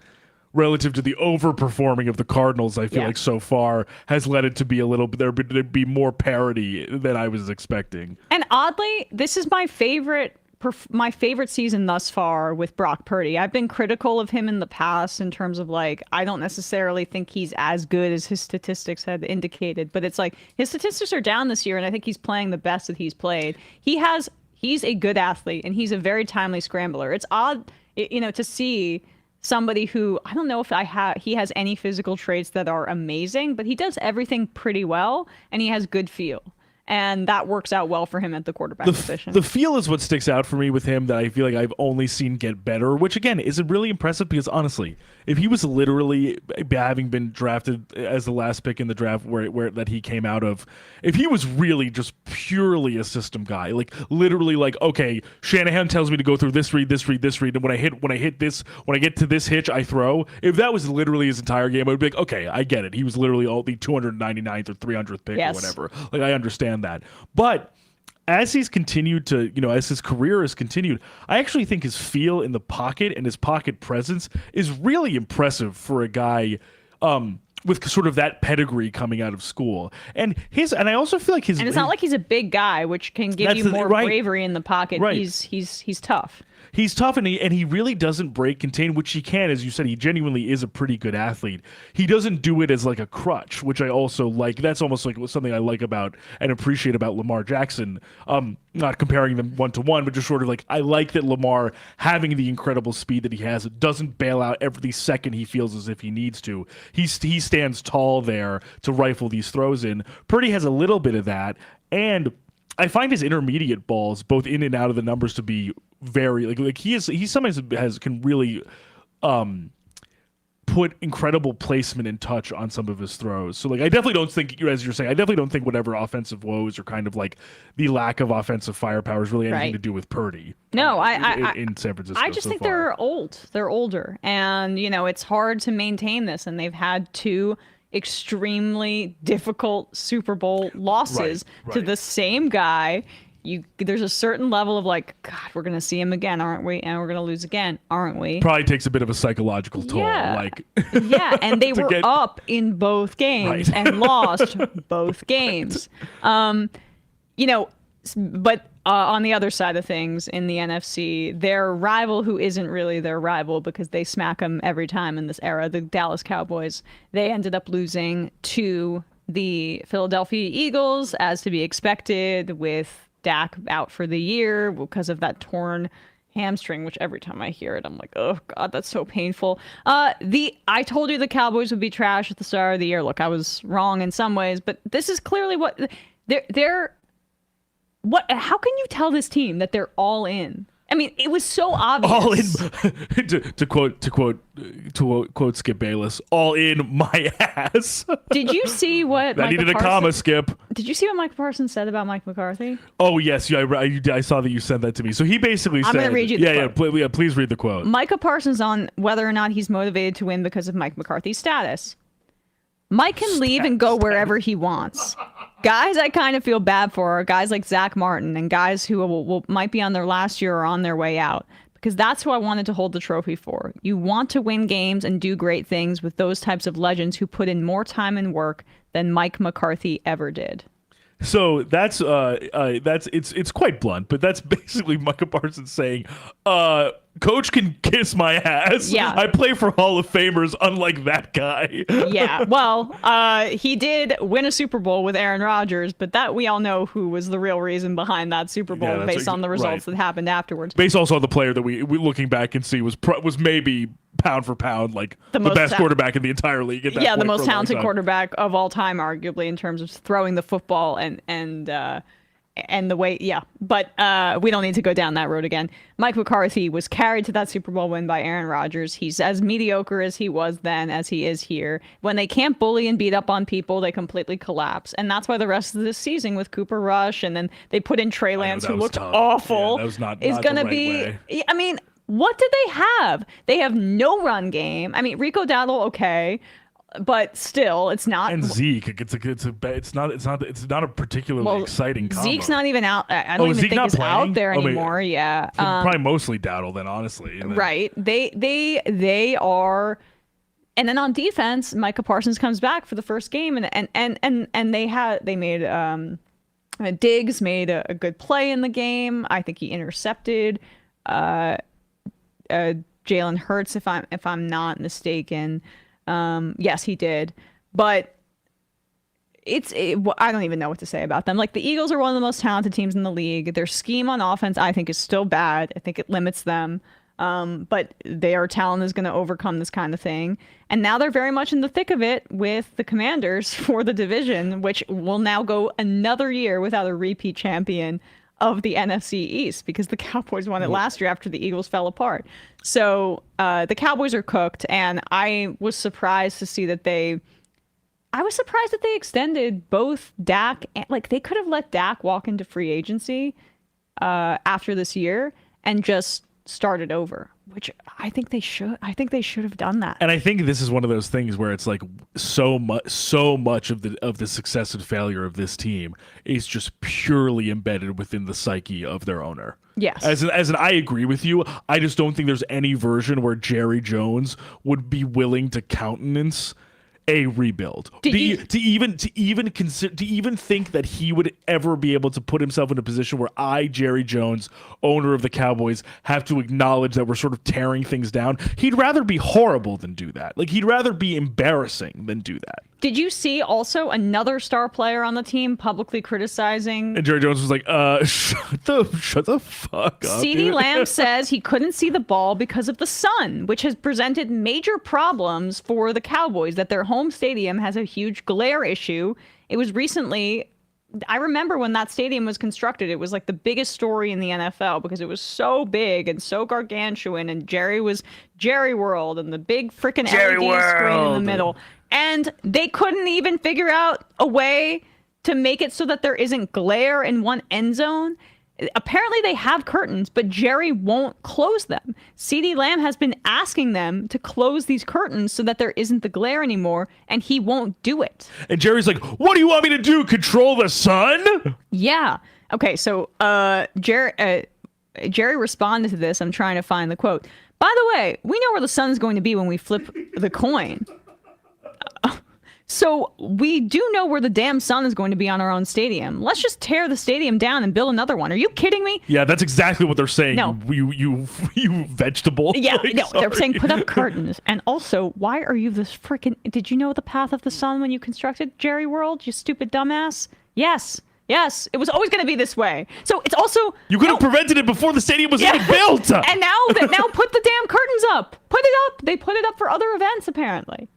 relative to the overperforming of the Cardinals, I feel like so far has led it to be a little bit there'd be more parity than I was expecting. And oddly, this is my favorite season thus far with Brock Purdy. I've been critical of him in the past in terms of like I don't necessarily think he's as good as his statistics had indicated, but it's like his statistics are down this year, and I think he's playing the best that he's played. He's a good athlete, and he's a very timely scrambler. It's odd, to see somebody who I don't know if he has any physical traits that are amazing, but he does everything pretty well, and he has good feel. And that works out well for him at the quarterback position. The feel is what sticks out for me with him that I feel like I've only seen get better, which again isn't really impressive because honestly, if he was literally having been drafted as the last pick in the draft where that he came out of, if he was really just purely a system guy, like literally like, okay, Shanahan tells me to go through this read, and when I get to this hitch, I throw. If that was literally his entire game, I would be like, okay, I get it. He was literally the 299th or 300th pick or whatever. Like I understand that. But as he's continued to, as his career has continued, I actually think his feel in the pocket and his pocket presence is really impressive for a guy with sort of that pedigree coming out of school. And I also feel like and it's not like he's a big guy, which can give you more bravery in the pocket. Right. He's tough. He's tough, and he really doesn't break contain, which he can. As you said, he genuinely is a pretty good athlete. He doesn't do it as like a crutch, which I also like. That's almost like something I like about and appreciate about Lamar Jackson. Not comparing them one-to-one, but just sort of like I like that Lamar, having the incredible speed that he has, doesn't bail out every second he feels as if he needs to. He stands tall there to rifle these throws in. Purdy has a little bit of that, and I find his intermediate balls, both in and out of the numbers, to be very like he sometimes can really put incredible placement and touch on some of his throws. So like I definitely don't think, as you're saying, I definitely don't think whatever offensive woes or kind of like the lack of offensive firepower is really anything to do with Purdy. No, in San Francisco. I just think they're old. They're older, and it's hard to maintain this, and they've had two extremely difficult Super Bowl losses to the same guy there's a certain level of like, God, we're gonna see him again, aren't we? And we're gonna lose again, aren't we? Probably takes a bit of a psychological toll. Yeah. Like, yeah, and they were up in both games Right. and lost both games. You know, but on the other side of things in the NFC, their rival, who isn't really their rival because they smack them every time in this era, the Dallas Cowboys, they ended up losing to the Philadelphia Eagles, as to be expected, with Dak out for the year because of that torn hamstring, which every time I hear it, I'm like, oh God, that's so painful. I told you the Cowboys would be trash at the start of the year. Look, I was wrong in some ways, but this is clearly what they're what, how can you tell this team that they're all in? I mean, it was so obvious. all in, to quote Skip Bayless, all in my ass. Did you see what I needed a comma, Skip. Did you see what Mike Parsons said about Mike McCarthy? Oh yes, yeah, I saw that you sent that to me. So he basically said, I'm going to read you the quote. Please read the quote. Micah Parsons on whether or not he's motivated to win because of Mike McCarthy's status. Mike can leave and go wherever he wants. Guys I kind of feel bad for are guys like Zach Martin and guys who might be on their last year or on their way out, because that's who I wanted to hold the trophy for. You want to win games and do great things with those types of legends who put in more time and work than Mike McCarthy ever did. So that's it's quite blunt, but that's basically Micah Parsons saying, Coach can kiss my ass. Yeah. I play for Hall of Famers, unlike that guy. Yeah, well, he did win a Super Bowl with Aaron Rodgers, but that we all know who was the real reason behind that Super Bowl based on the results that happened afterwards. Based also on the player that we looking back and see was maybe pound for pound like the best quarterback in the entire league. At that point the most talented quarterback of all time, arguably, in terms of throwing the football and the way, But we don't need to go down that road again. Mike McCarthy was carried to that Super Bowl win by Aaron Rodgers. He's as mediocre as he was then as he is here. When they can't bully and beat up on people, they completely collapse. And that's why the rest of this season with Cooper Rush, and then they put in Trey Lance, who looked awful, that was not going to be... Way. I mean, what did they have? They have no run game. I mean, Rico Dowdle, okay. But still, it's not. And Zeke, it's not a particularly exciting combo. Zeke's not even out. I don't even think he's out there anymore. Yeah, probably mostly Dowdle then, honestly. Right. They are. And then on defense, Micah Parsons comes back for the first game, and they made Diggs made a good play in the game. I think he intercepted Jalen Hurts, if I'm not mistaken. Yes, he did. But I don't even know what to say about them. Like, the Eagles are one of the most talented teams in the league. Their scheme on offense, I think, is still bad. I think it limits them. But their talent is going to overcome this kind of thing. And now they're very much in the thick of it with the Commanders for the division, which will now go another year without a repeat champion of the NFC East, because the Cowboys won it last year after the Eagles fell apart. So the Cowboys are cooked, and I was surprised to see that they extended both Dak and, like, they could have let Dak walk into free agency after this year and just started over, which I think they should. I think they should have done that. And I think this is one of those things where it's like so much of the success and failure of this team is just purely embedded within the psyche of their owner. Yes. As an I agree with you. I just don't think there's any version where Jerry Jones would be willing to countenance a rebuild. To even think that he would ever be able to put himself in a position where I, Jerry Jones, owner of the Cowboys, have to acknowledge that we're sort of tearing things down. He'd rather be horrible than do that. Like, he'd rather be embarrassing than do that. Did you see also another star player on the team publicly criticizing? And Jerry Jones was like, shut the fuck up. CeeDee Lamb says he couldn't see the ball because of the sun, which has presented major problems for the Cowboys, that their home stadium has a huge glare issue. It was recently, I remember when that stadium was constructed, it was like the biggest story in the NFL because it was so big and so gargantuan, and Jerry was Jerry World and the big freaking LED screen in the middle. And they couldn't even figure out a way to make it so that there isn't glare in one end zone. Apparently they have curtains, but Jerry won't close them. CeeDee Lamb has been asking them to close these curtains so that there isn't the glare anymore, and he won't do it. And Jerry's like, what do you want me to do? Control the sun? Yeah. Okay, so Jerry responded to this. I'm trying to find the quote. By the way, we know where the sun's going to be when we flip the coin. So we do know where the damn sun is going to be on our own stadium. Let's just tear the stadium down and build another one. Are you kidding me? Yeah, that's exactly what they're saying. No. You vegetable. Yeah, like, no, they're sorry. saying put up curtains. And also, why are you this freaking... Did you know the path of the sun when you constructed Jerry World, you stupid dumbass? Yes, it was always going to be this way. So it's also... You could have prevented it before the stadium was even built. And now put the damn curtains up. Put it up. They put it up for other events, apparently.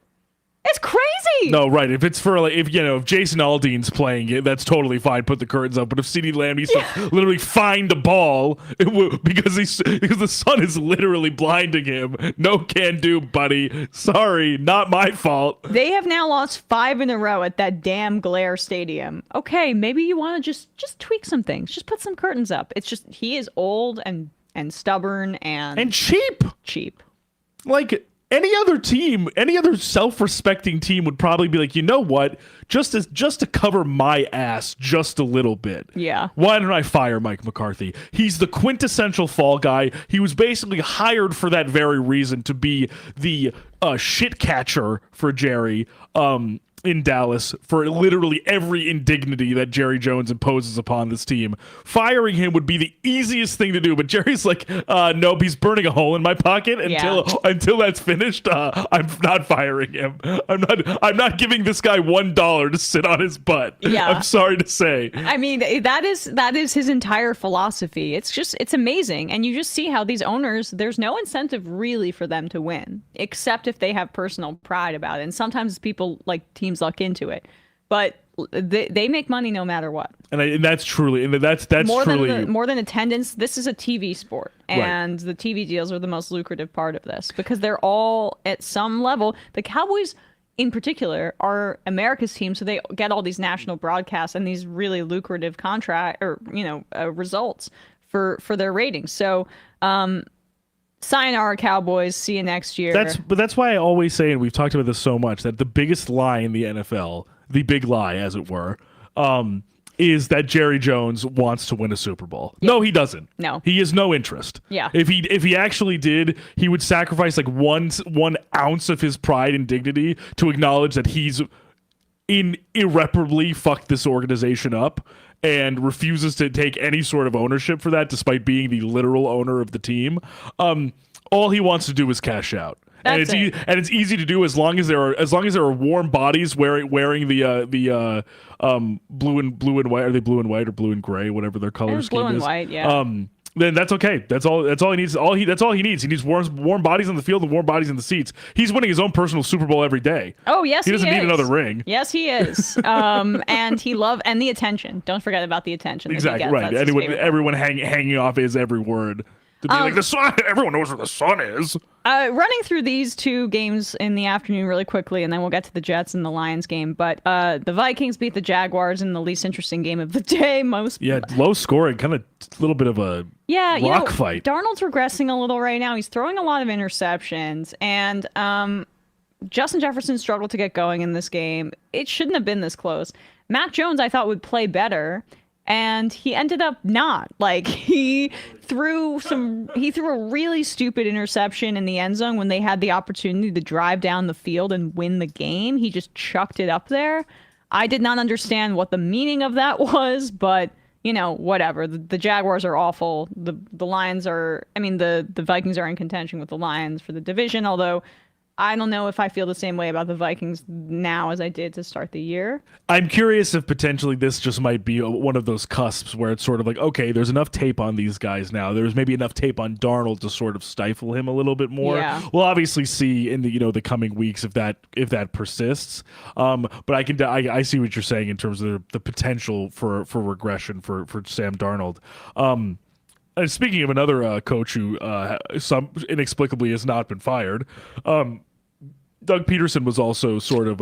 It's crazy. No, right. If it's for if Jason Aldean's playing it, that's totally fine. Put the curtains up. But if CeeDee Lamb needs to literally find the ball because the sun is literally blinding him, no can do, buddy. Sorry, not my fault. They have now lost 5 in a row at that damn glare stadium. Okay, maybe you want to just tweak some things. Just put some curtains up. It's just he is old and stubborn and cheap. Cheap. Like. Any other team, any other self-respecting team would probably be like, you know what? Just to cover my ass just a little bit. Yeah. Why don't I fire Mike McCarthy? He's the quintessential fall guy. He was basically hired for that very reason, to be the shit catcher for Jerry in Dallas for literally every indignity that Jerry Jones imposes upon this team. Firing him would be the easiest thing to do, but Jerry's like, nope, he's burning a hole in my pocket until that's finished. I'm not firing him. I'm not giving this guy $1 to sit on his butt. Yeah. I'm sorry to say. I mean, that is his entire philosophy. It's amazing. And you just see how these owners, there's no incentive really for them to win, except if they have personal pride about it. And sometimes people like teams luck into it, but they make money no matter what. And that's truly, that's more than attendance. This is a TV sport, and the TV deals are the most lucrative part of this because they're all at some level. The Cowboys, in particular, are America's team, so they get all these national broadcasts and these really lucrative contract or results for their ratings. So, sayonara, Cowboys. See you next year. That's why I always say, and we've talked about this so much, that the biggest lie in the NFL, the big lie, as it were, is that Jerry Jones wants to win a Super Bowl. Yep. No, he doesn't. No, he has no interest. Yeah. If he actually did, he would sacrifice like one ounce of his pride and dignity to acknowledge that he's irreparably fucked this organization up, and refuses to take any sort of ownership for that, despite being the literal owner of the team. All he wants to do is cash out. And it's easy to do as long as there are warm bodies wearing the blue and white. Are they blue and white or blue and gray? Whatever their color scheme is. Blue and white, yeah. Then that's okay. That's all he needs. That's all he needs. He needs warm bodies on the field and warm bodies in the seats. He's winning his own personal Super Bowl every day. Oh yes, he doesn't need another ring. Yes, he is. And the attention. Don't forget about the attention. Exactly right. Everyone hanging off his every word. To be like the sun. Everyone knows where the sun is. Running through these two games in the afternoon really quickly, and then we'll get to the Jets and the Lions game. But the Vikings beat the Jaguars in the least interesting game of the day. Low scoring, kind of a little bit of a rock fight. Darnold's regressing a little right now. He's throwing a lot of interceptions, and Justin Jefferson struggled to get going in this game. It shouldn't have been this close. Mac Jones, I thought, would play better. And he ended up not. Like, he threw a really stupid interception in the end zone when they had the opportunity to drive down the field and win the game. He just chucked it up there. I did not understand what the meaning of that was, but whatever. The Jaguars are awful. The Lions are, the Vikings are in contention with the Lions for the division, although I don't know if I feel the same way about the Vikings now as I did to start the year. I'm curious if potentially this just might be one of those cusps where it's sort of like, okay, there's enough tape on these guys now. There's maybe enough tape on Darnold to sort of stifle him a little bit more. Yeah. We'll obviously see in the coming weeks if that persists. But I see what you're saying in terms of the potential for regression for Sam Darnold. And speaking of another coach who inexplicably has not been fired, Doug Peterson was also sort of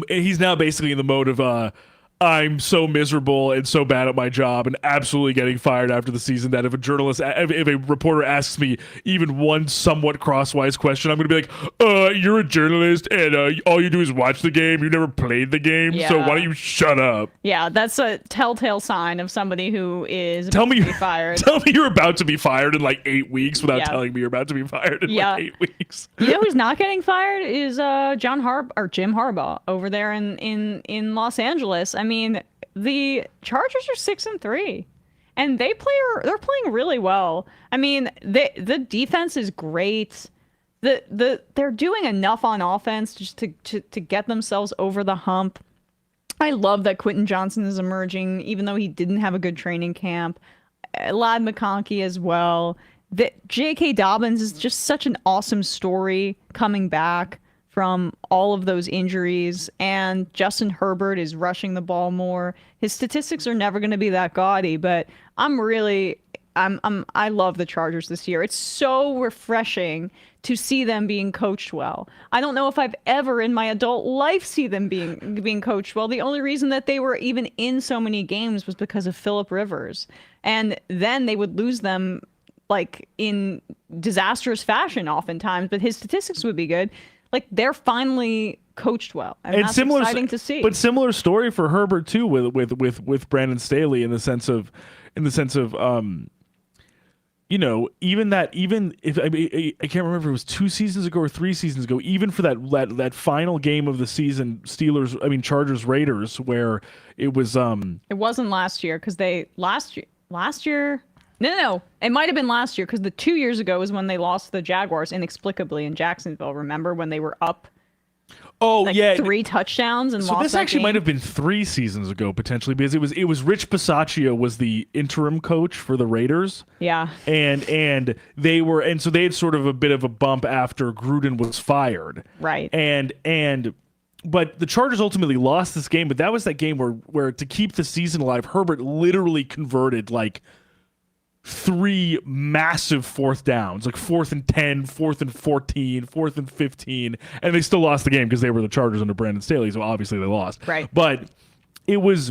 he's now basically in the mode of I'm so miserable and so bad at my job and absolutely getting fired after the season that if a reporter asks me even one somewhat crosswise question, I'm going to be like, you're a journalist and all you do is watch the game. You never played the game, so why don't you shut up? Yeah, that's a telltale sign of somebody who is Tell me about to be fired. Tell me you're about to be fired in like 8 weeks without telling me you're about to be fired in like 8 weeks. You know who's not getting fired is Jim Harbaugh over there in Los Angeles. I mean, the Chargers are 6-3. And they're playing really well. I mean, the defense is great. They're doing enough on offense just to get themselves over the hump. I love that Quentin Johnson is emerging, even though he didn't have a good training camp. Ladd McConkey as well. J.K. Dobbins is just such an awesome story coming back from all of those injuries, and Justin Herbert is rushing the ball more. His statistics are never going to be that gaudy, but I love the Chargers this year. It's so refreshing to see them being coached well. I don't know if I've ever in my adult life see them being coached well. The only reason that they were even in so many games was because of Phillip Rivers, and then they would lose them like in disastrous fashion oftentimes, but his statistics would be good. Like, they're finally coached well, and that's exciting to see. But similar story for Herbert too, with Brandon Staley in the sense of, you know, even if I can't remember if it was 2 seasons ago or 3 seasons ago, even for that final game of the season, Chargers Raiders, where it was it wasn't last year because last year. No. It might have been last year because the 2 years ago was when they lost to the Jaguars inexplicably in Jacksonville. Remember when they were up? 3 touchdowns and lost. So this actually might have been 3 seasons ago potentially, because it was Rich Bisaccia was the interim coach for the Raiders. Yeah. And so they had sort of a bit of a bump after Gruden was fired. Right. But the Chargers ultimately lost this game. But that was that game where to keep the season alive, Herbert literally converted like 3 massive fourth downs, like 4th and 10, 4th and 14, 4th and 15, and they still lost the game because they were the Chargers under Brandon Staley, so obviously they lost. Right. But it's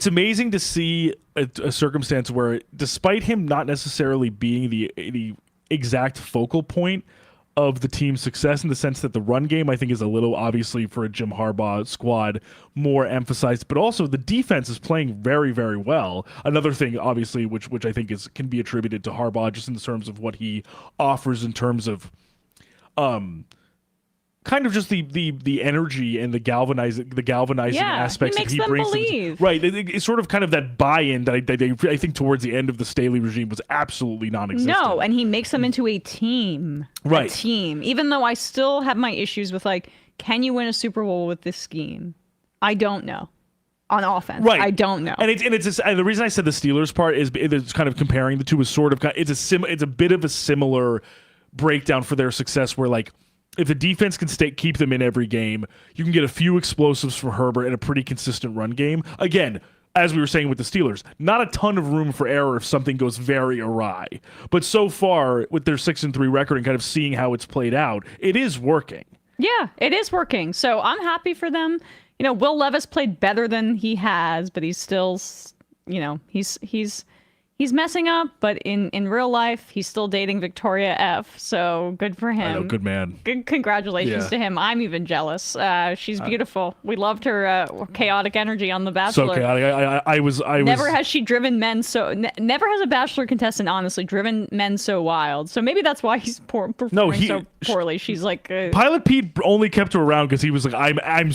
amazing to see a circumstance where, despite him not necessarily being the exact focal point of the team's success, in the sense that the run game, I think, is a little, obviously for a Jim Harbaugh squad, more emphasized, but also the defense is playing very, very well. Another thing, obviously, which I think can be attributed to Harbaugh, just in terms of what he offers in terms of kind of just the energy and the galvanizing aspects that he brings. Believe. Right. It's sort of kind of that buy-in that I think towards the end of the Staley regime was absolutely non-existent. No, and he makes them into a team. Right. A team. Even though I still have my issues with, like, can you win a Super Bowl with this scheme? I don't know. On offense, right? I don't know. And the reason I said the Steelers part is it's kind of comparing the two is sort of it's a bit of a similar breakdown for their success, where, like, if the defense can keep them in every game, you can get a few explosives from Herbert and a pretty consistent run game. Again, as we were saying with the Steelers, not a ton of room for error if something goes very awry. But so far, with their 6-3 record and kind of seeing how it's played out, it is working. Yeah, it is working. So I'm happy for them. You know, Will Levis played better than he has, but he's still, you know, he's messing up, but in real life, he's still dating Victoria F. So good for him. I know, good man. Good congratulations to him. I'm even jealous. She's beautiful. We loved her chaotic energy on The Bachelor. So chaotic. I was. Never has she driven men so. Never has a Bachelor contestant, honestly, driven men so wild. So maybe that's why he's performing so poorly. She's like Pilot Pete only kept her around because he was like, I am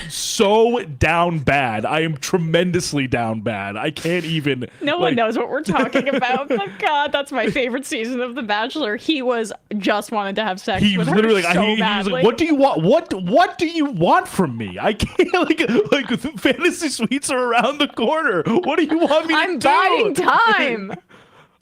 so down bad. I am tremendously down bad. I can't even. No one knows what we're talking about. But God, that's my favorite season of The Bachelor. He just wanted to have sex with her literally, so he was like, "What do you want? What do you want from me? I can't like fantasy suites are around the corner. What do you want me to do? I'm buying time."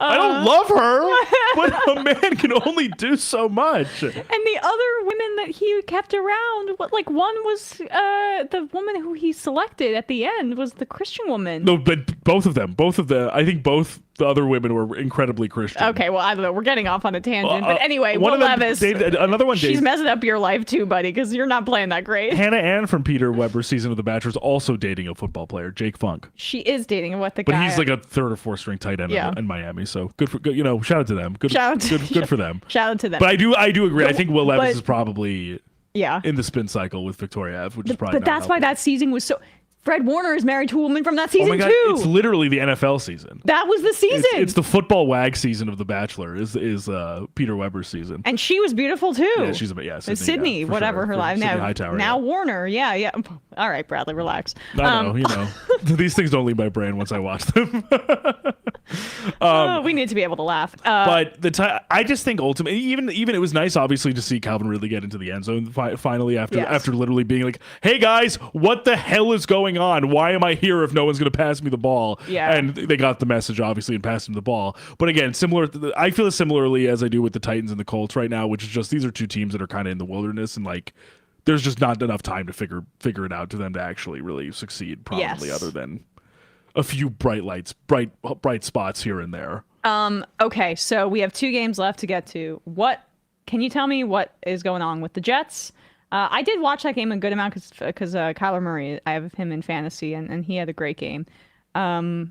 I don't love her, but a man can only do so much. And the other women that he kept around, one was the woman who he selected at the end was the Christian woman. No, but both of I think both the other women were incredibly Christian. Okay, well, I don't know. We're getting off on a tangent. But anyway, Will Levis. Another one. She's messing up your life too, buddy, because you're not playing that great. Hannah Ann from Peter Weber's season of The Bachelor is also dating a football player, Jake Funk. She is dating But he's like a 3rd or 4th string tight end in Miami. So good for shout out to them. Good for them. Shout out to them. But I do agree. I think Will Levis is probably yeah in the spin cycle with Victoria Ave, which is probably. But that's why that season was so. Fred Warner is married to a woman from that season, oh my God, too. It's literally the NFL season. That was the season. It's the football wag season of The Bachelor. Is Peter Weber's season. And she was beautiful too. Yeah, she's Sydney, yeah, whatever sure. her life now. Hightower, now Warner, yeah. All right, Bradley, relax. I know, these things don't leave my brain once I watch them. We need to be able to laugh. But I just think ultimately, even it was nice, obviously, to see Calvin really get into the end zone finally after literally being like, "Hey guys, what the hell is going on? Why am I here if no one's going to pass me the ball?" Yeah. And they got the message obviously and passed him the ball. But again, I feel similarly as I do with the Titans and the Colts right now, which is just these are two teams that are kind of in the wilderness and like there's just not enough time to figure it out to them to actually really succeed. Probably other than a few bright spots here and there. Okay, so we have 2 games left to get to. Can you tell me what is going on with the Jets? I did watch that game a good amount because Kyler Murray, I have him in fantasy, and he had a great game. All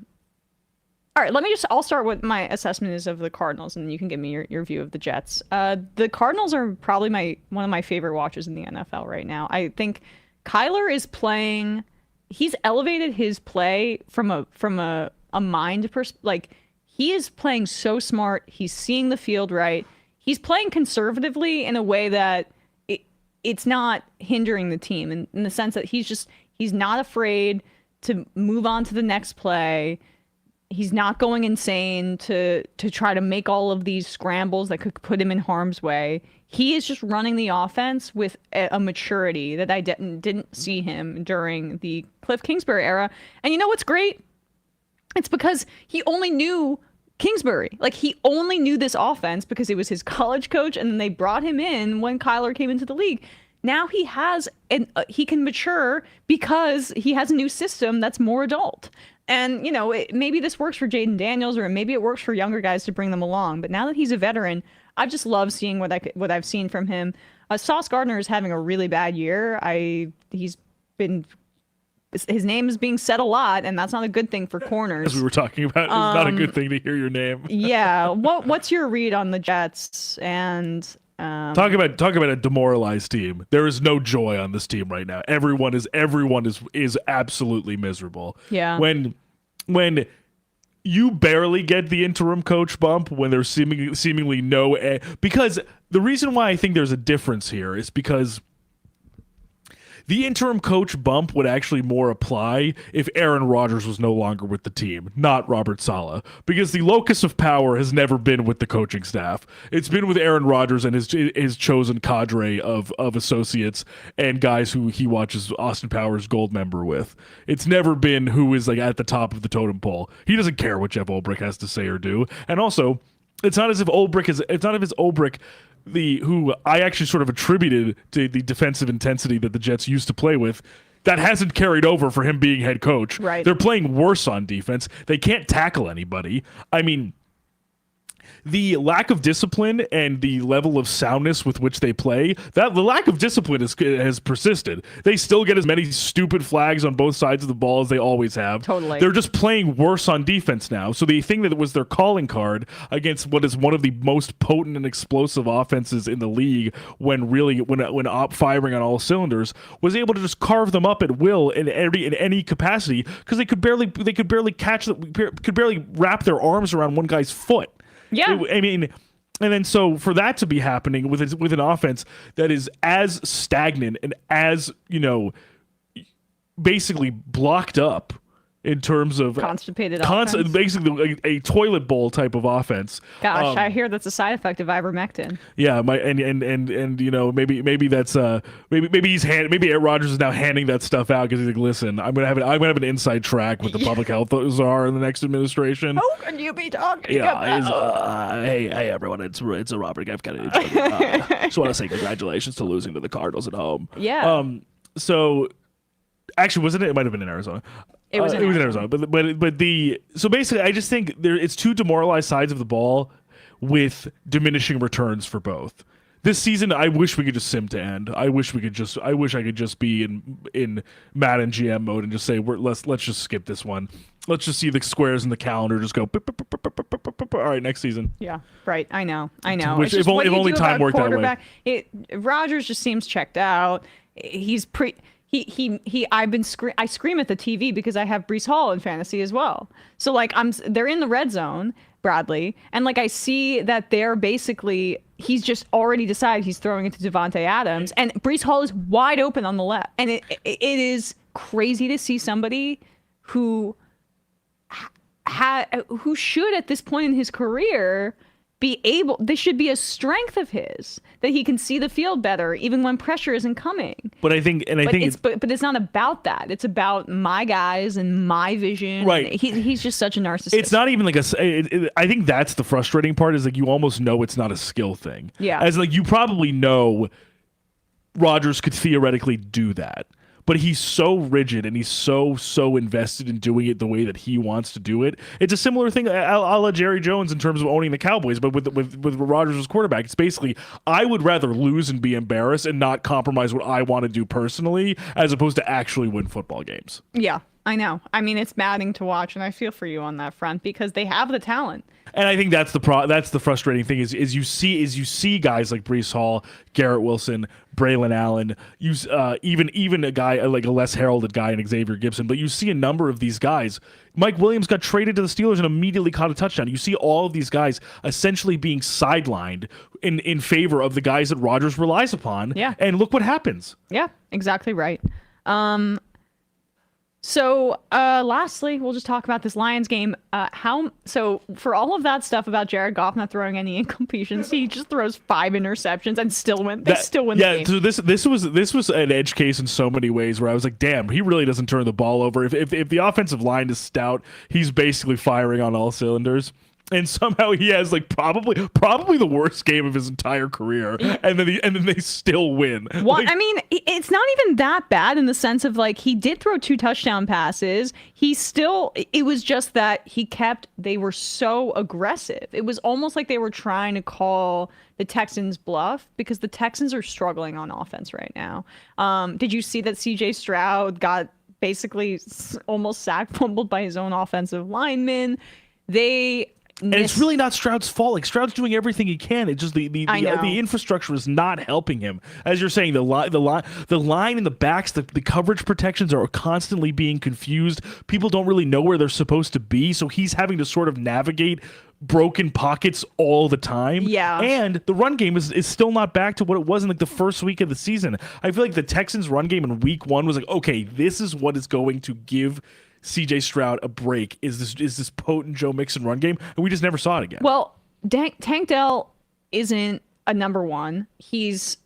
right, I'll start with my assessment of the Cardinals, and you can give me your view of the Jets. The Cardinals are probably one of my favorite watches in the NFL right now. I think Kyler is playing. He's elevated his play from a mind perspective. Like, he is playing so smart. He's seeing the field right. He's playing conservatively in a way that it's not hindering the team in the sense that he's not afraid to move on to the next play. He's not going insane to try to make all of these scrambles that could put him in harm's way. He is just running the offense with a maturity that I didn't see him during the Cliff Kingsbury era. And you know what's great? It's because he only knew Kingsbury. Like, he only knew this offense because it was his college coach, and then they brought him in when Kyler came into the league. Now he can mature because he has a new system that's more adult. And, maybe this works for Jaden Daniels, or maybe it works for younger guys to bring them along. But now that he's a veteran, I just love seeing what I've seen from him. Sauce Gardner is having a really bad year. His name is being said a lot, and that's not a good thing for corners. As we were talking about, it's not a good thing to hear your name. Yeah. What's your read on the Jets? And talk about a demoralized team. There is no joy on this team right now. Everyone is absolutely miserable. Yeah. When you barely get the interim coach bump, when there's seemingly no, because the reason why I think there's a difference here is because the interim coach bump would actually more apply if Aaron Rodgers was no longer with the team, not Robert Saleh, because the locus of power has never been with the coaching staff. It's been with Aaron Rodgers and his chosen cadre of associates and guys who he watches Austin Powers Gold member with. It's never been who is like at the top of the totem pole. He doesn't care what Jeff Ulbrich has to say or do. And also, it's not as if Ulbrich who I actually sort of attributed to the defensive intensity that the Jets used to play with, that hasn't carried over for him being head coach. Right. They're playing worse on defense. They can't tackle anybody. I mean, the lack of discipline and the level of soundness with which they play, the lack of discipline has persisted. They still get as many stupid flags on both sides of the ball as they always have. Totally. They're just playing worse on defense now. So the thing that was their calling card against what is one of the most potent and explosive offenses in the league, when firing on all cylinders, was able to just carve them up at will in any capacity, because they could barely wrap their arms around one guy's foot. Yeah. I mean, and then so for that to be happening with an offense that is as stagnant and as, basically blocked up in terms of constipated offense. Basically a toilet bowl type of offense. Gosh, I hear that's a side effect of ivermectin. Yeah, maybe that's maybe Aaron Rodgers is now handing that stuff out because he's like, listen, I'm gonna have an inside track with the public health czar in the next administration. How can you be talking about? Hey everyone, it's a Robert F. Kennedy. Just want to say congratulations to losing to the Cardinals at home. Yeah. So actually, wasn't it? It might have been in Arizona. It was in Arizona. So basically, I just think it's two demoralized sides of the ball with diminishing returns for both. This season, I wish we could just sim to end. I wish I could just be in Madden GM mode and just say let's just skip this one. Let's just see the squares in the calendar. Just go. All right, next season. Yeah, right. I know. Which if only time worked that way. Rodgers just seems checked out. He's I scream at the TV because I have Breece Hall in fantasy as well. So like they're in the red zone, Bradley, and like I see that he's just already decided he's throwing it to Devontae Adams, and Breece Hall is wide open on the left, and it is crazy to see somebody who should at this point in his career this should be a strength of his, that he can see the field better even when pressure isn't coming. But I think it's not about that. It's about my guys and my vision. Right. He's just such a narcissist. It's not even like I think that's the frustrating part, is like you almost know it's not a skill thing. Yeah. As like you probably know Rodgers could theoretically do that. But he's so rigid and he's so invested in doing it the way that he wants to do it. It's a similar thing a la Jerry Jones in terms of owning the Cowboys, but with Rodgers as quarterback. It's basically, I would rather lose and be embarrassed and not compromise what I want to do personally, as opposed to actually win football games. Yeah, I know. I mean, it's maddening to watch, and I feel for you on that front because they have the talent. And I think that's the frustrating thing is you see guys like Breece Hall, Garrett Wilson, Braylon Allen, even a guy like a less heralded guy in Xavier Gibson, but you see a number of these guys. Mike Williams got traded to the Steelers and immediately caught a touchdown. You see all of these guys essentially being sidelined in favor of the guys that Rodgers relies upon. Yeah. And look what happens. Yeah, exactly right. So lastly, we'll just talk about this Lions game. So for all of that stuff about Jared Goff not throwing any incompletions, he just throws 5 interceptions and still win. They still win the game. So this was an edge case in so many ways where I was like, damn, he really doesn't turn the ball over. If the offensive line is stout, he's basically firing on all cylinders. And somehow he has like probably the worst game of his entire career, and then they still win. Well, I mean, it's not even that bad in the sense of like he did throw 2 touchdown passes. It was just that they were so aggressive. It was almost like they were trying to call the Texans bluff because the Texans are struggling on offense right now. Did you see that CJ Stroud got basically almost sack fumbled by his own offensive lineman? And it's really not Stroud's fault. Like Stroud's doing everything he can. It's just the infrastructure is not helping him. As you're saying, the line in the backs, the coverage protections are constantly being confused. People don't really know where they're supposed to be, so he's having to sort of navigate broken pockets all the time. Yeah. And the run game is still not back to what it was in like the first week of the season. I feel like the Texans run game in week 1 was like, okay, this is what is going to give CJ Stroud a break, is this potent Joe Mixon run game, and we just never saw it again. Well, Tank Dell isn't a number one. He's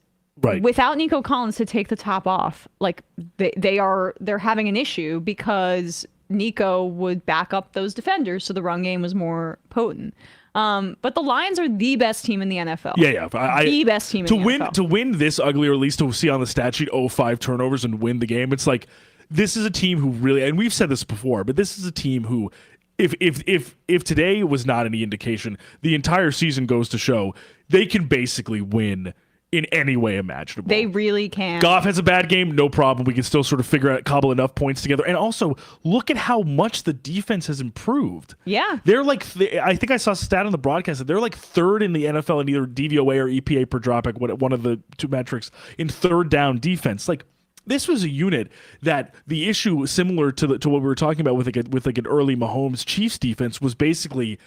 right without Nico Collins to take the top off. Like they're having an issue because Nico would back up those defenders, so the run game was more potent. But the Lions are the best team in the NFL. Yeah. The best team in the NFL. To win this ugly, or at least to see on the stat sheet 5 turnovers and win the game, it's like, this is a team who really, and we've said this before, but this is a team who, if today was not any indication, the entire season goes to show they can basically win in any way imaginable. They really can. Goff has a bad game, no problem. We can still sort of cobble enough points together. And also, look at how much the defense has improved. Yeah. They're like, I think I saw a stat on the broadcast that they're like 3rd in the NFL in either DVOA or EPA per dropback, one of the 2 metrics, in 3rd down defense. Like, this was a unit that the issue, similar to what we were talking about with an early Mahomes Chiefs defense, was basically,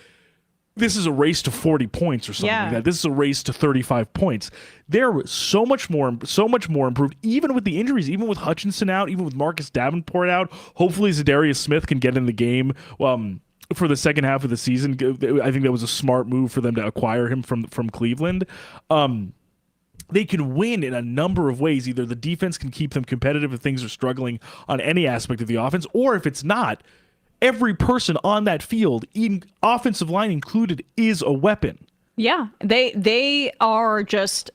this is a race to 40 points or something like that. This is a race to 35 points. They're so much more improved, even with the injuries, even with Hutchinson out, even with Marcus Davenport out. Hopefully Zadarius Smith can get in the game for the second half of the season. I think that was a smart move for them to acquire him from Cleveland. They can win in a number of ways. Either the defense can keep them competitive if things are struggling on any aspect of the offense, or if it's not, every person on that field, offensive line included, is a weapon. Yeah, they are just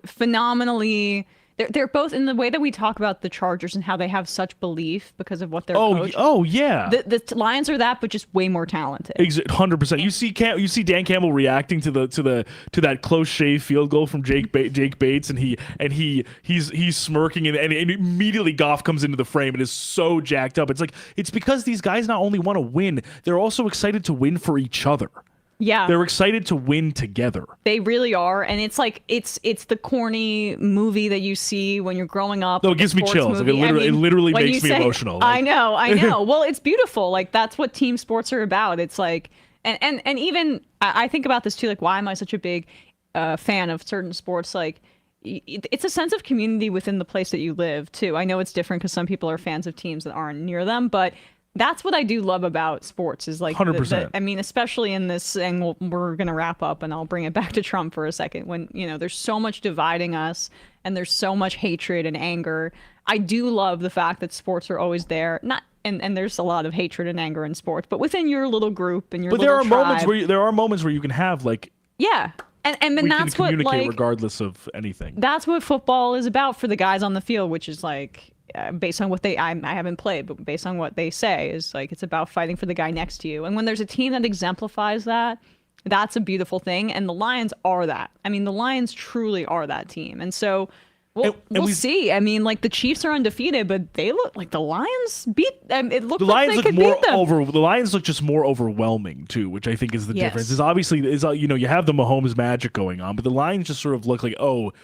phenomenally. they're both in the way that we talk about the Chargers and how they have such belief because of what they're Oh yeah. The Lions are that, but just way more talented. 100%. You see Dan Campbell reacting to that close shave field goal from Jake Bates, and he's smirking, and immediately Goff comes into the frame and is so jacked up. It's because these guys not only want to win, they're also excited to win for each other. Yeah. They're excited to win together. They really are. And it's like, it's the corny movie that you see when you're growing up. No, it gives me chills. Like, it literally makes me emotional. I know. Well, it's beautiful. Like, that's what team sports are about. It's like, and even, I think about this too, like, why am I such a big fan of certain sports? Like, it's a sense of community within the place that you live too. I know it's different because some people are fans of teams that aren't near them, but that's what I do love about sports is like 100%. I mean, especially in this, and we're going to wrap up and I'll bring it back to Trump for a second. When, there's so much dividing us and there's so much hatred and anger. I do love the fact that sports are always there. And there's a lot of hatred and anger in sports, but within your little group and your little tribe. But there are moments where you can have like, yeah. And then that's what, like, regardless of anything. That's what football is about for the guys on the field, which is like, based on what I haven't played, but based on what they say, is like it's about fighting for the guy next to you. And when there's a team that exemplifies that, that's a beautiful thing. And the Lions are that. I mean, the Lions truly are that team. And so we'll see. I mean, like the Chiefs are undefeated, but they look like the Lions beat them. It looked like they could beat them. The Lions look just more overwhelming too, which I think is the difference. Is obviously you have the Mahomes magic going on, but the Lions just sort of look like, oh,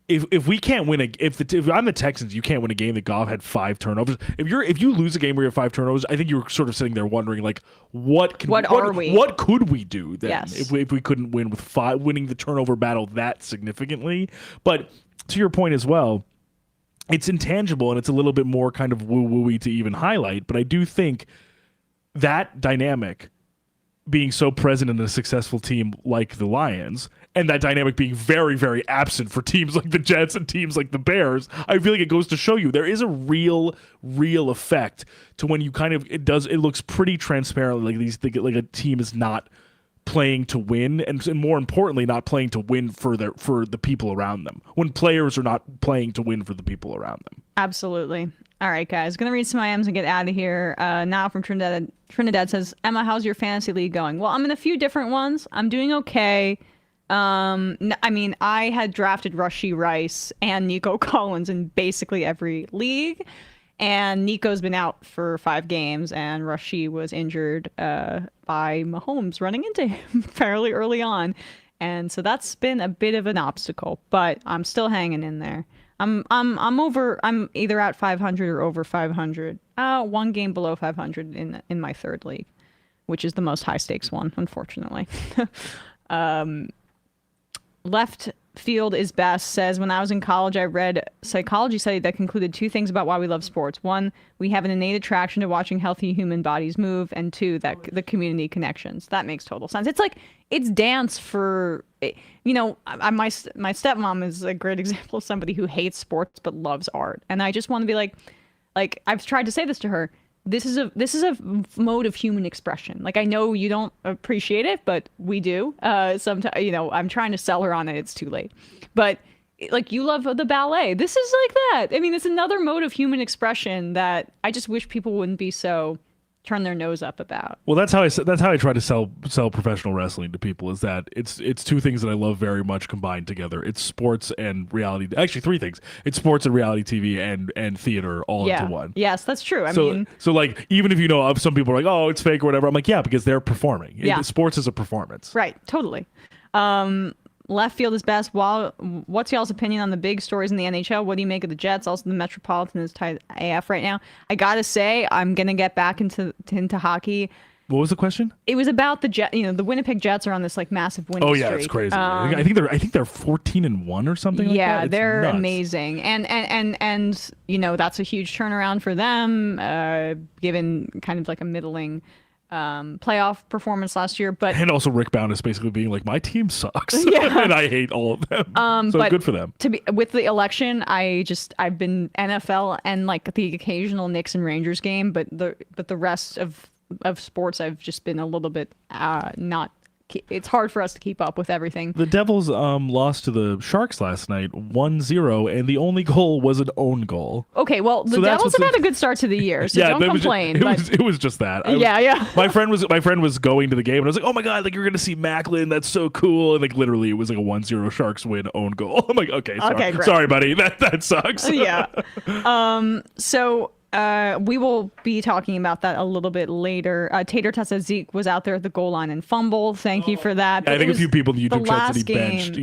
if we can't win if I'm the Texans, you can't win a game that Goff had 5 turnovers. If you lose a game where you have 5 turnovers, I think you're sort of sitting there wondering like, what could we do then if we couldn't win with 5, winning the turnover battle that significantly? But to your point as well, it's intangible and it's a little bit more kind of woo-woo-y to even highlight. But I do think that dynamic being so present in a successful team like the Lions, and that dynamic being very, very absent for teams like the Jets and teams like the Bears, I feel like it goes to show you there is a real effect to when you kind of it looks pretty transparent, like a team is not playing to win, and more importantly, not playing to win for the people around them. When players are not playing to win for the people around them. Absolutely. All right, guys. Gonna read some IMs and get out of here. Now from Trinidad. Trinidad says, Emma, how's your fantasy league going? Well, I'm in a few different ones. I'm doing okay. I mean, I had drafted Rashee Rice and Nico Collins in basically every league. And Nico's been out for 5 games, and Rashee was injured by Mahomes running into him fairly early on. And so that's been a bit of an obstacle, but I'm still hanging in there. I'm either at 500 or over 500. 1 game below 500 in my 3rd league, which is the most high stakes one, unfortunately. Left Field is Best says, when I was in college, I read a psychology study that concluded 2 things about why we love sports. 1, we have an innate attraction to watching healthy human bodies move, and 2, that the community connections. That makes total sense. It's like, it's dance for, my stepmom is a great example of somebody who hates sports but loves art. And I just want to be like I've tried to say this to her. This is a mode of human expression. Like, I know you don't appreciate it, but we do. Sometimes, I'm trying to sell her on it. It's too late. But like, you love the ballet. This is like that. I mean, it's another mode of human expression that I just wish people wouldn't be so turn their nose up about. Well, that's how I try to sell professional wrestling to people, is that it's 2 things that I love very much combined together. It's sports and reality. Actually, 3 things. It's sports and reality TV and theater all into one. Yes, that's true. I mean, so like, even if some people are like, oh, it's fake or whatever, I'm like, yeah, because they're performing. Yeah. Sports is a performance. Right. Totally. Left Field is Best. What's y'all's opinion on the big stories in the NHL? What do you make of the Jets? Also, the Metropolitan is tied AF right now. I gotta say, I'm gonna get back into hockey. What was the question? It was about the Jet. The Winnipeg Jets are on this like massive winning streak. Oh yeah, it's crazy. I think they're 14-1 or something. Yeah, like that. they're nuts. Amazing, and that's a huge turnaround for them, given kind of like a middling playoff performance last year, and also Rick Bowness basically being like, my team sucks, and I hate all of them. So good for them. With the election, I've been NFL and like the occasional Knicks and Rangers game, but the rest of sports, I've just been a little bit not it's hard for us to keep up with everything. The Devils lost to the Sharks last night 1-0, and the only goal was an own goal. Okay, well, the Devils have had a good start to the year, so don't complain. It was just that. My friend was going to the game, and I was like, oh my god, like you're gonna see Macklin, that's so cool, and like literally it was like a 1-0 Sharks win, own goal. I'm like, okay, sorry buddy, that sucks. Yeah. So we will be talking about that a little bit later. Tater Tot says Zeke was out there at the goal line and fumble. Thank you for that. Yeah, I think a few people in the YouTube chat said he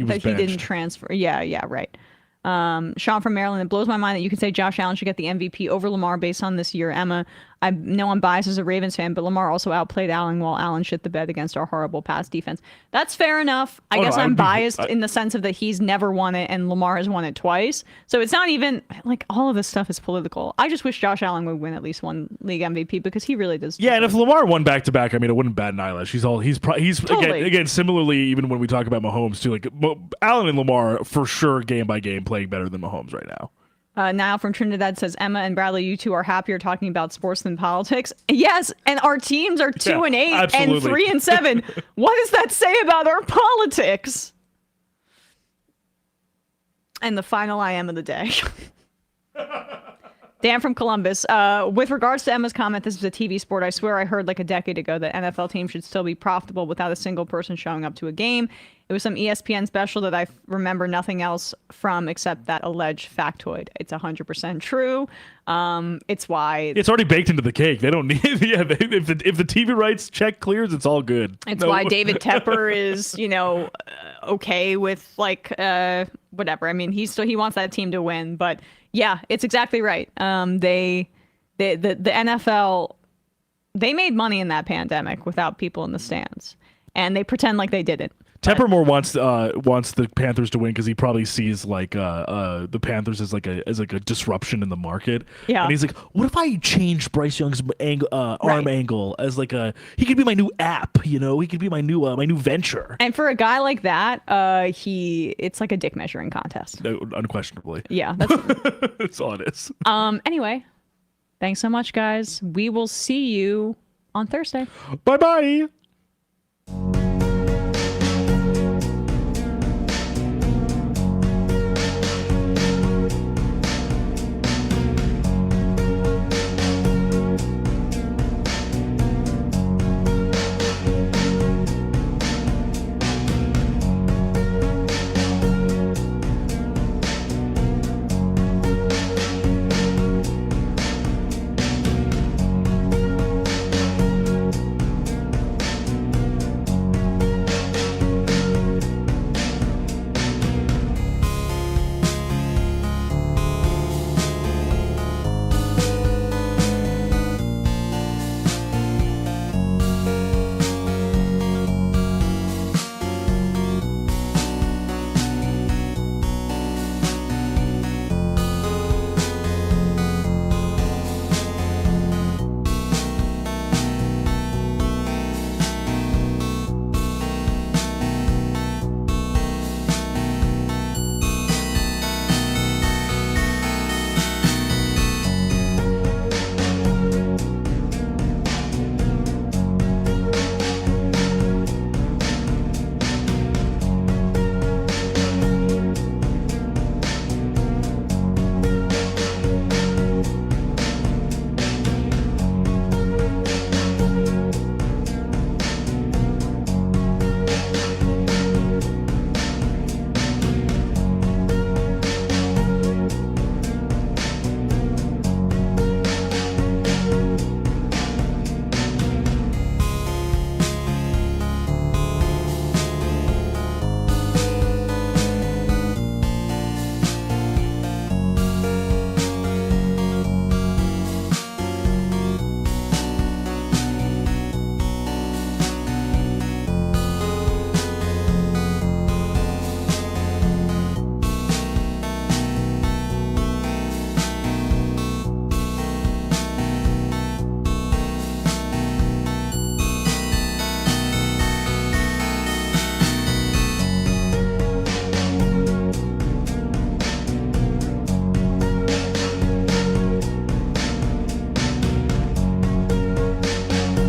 benched. He didn't transfer. Yeah, right. Sean from Maryland, it blows my mind that you can say Josh Allen should get the MVP over Lamar based on this year. Emma, I know I'm biased as a Ravens fan, but Lamar also outplayed Allen while Allen shit the bed against our horrible pass defense. That's fair enough. I guess I'm biased in the sense of that he's never won it and Lamar has won it twice. So it's not even like all of this stuff is political. I just wish Josh Allen would win at least one league MVP because he really does. Yeah, and if Lamar won back to back, I mean, it wouldn't bat an eyelash. He's totally. again similarly, even when we talk about Mahomes too, like Allen and Lamar for sure game by game playing better than Mahomes right now. Niall from Trinidad says, Emma and Bradley, you two are happier talking about sports than politics. Yes, and our teams are 2-8 absolutely. and 3-7. What does that say about our politics? And the final I am of the day. Dan from Columbus. With regards to Emma's comment, this is a TV sport. I swear I heard like a decade ago that NFL teams should still be profitable without a single person showing up to a game. It was some ESPN special that I remember nothing else from except that alleged factoid. It's 100% true. It's why it's already baked into the cake. They don't need. Yeah, if the TV rights check clears, it's all good. It's why David Tepper is, okay with like whatever. I mean, he wants that team to win, but yeah, it's exactly right. The NFL, they made money in that pandemic without people in the stands, and they pretend like they didn't. Tepper more wants the Panthers to win because he probably sees like the Panthers as like a disruption in the market. Yeah, and he's like, what if I change Bryce Young's arm angle as like he could be my new app, he could be my new venture. And for a guy like that, it's like a dick measuring contest. Unquestionably. Yeah, that's all it is. Anyway, thanks so much, guys. We will see you on Thursday. Bye bye.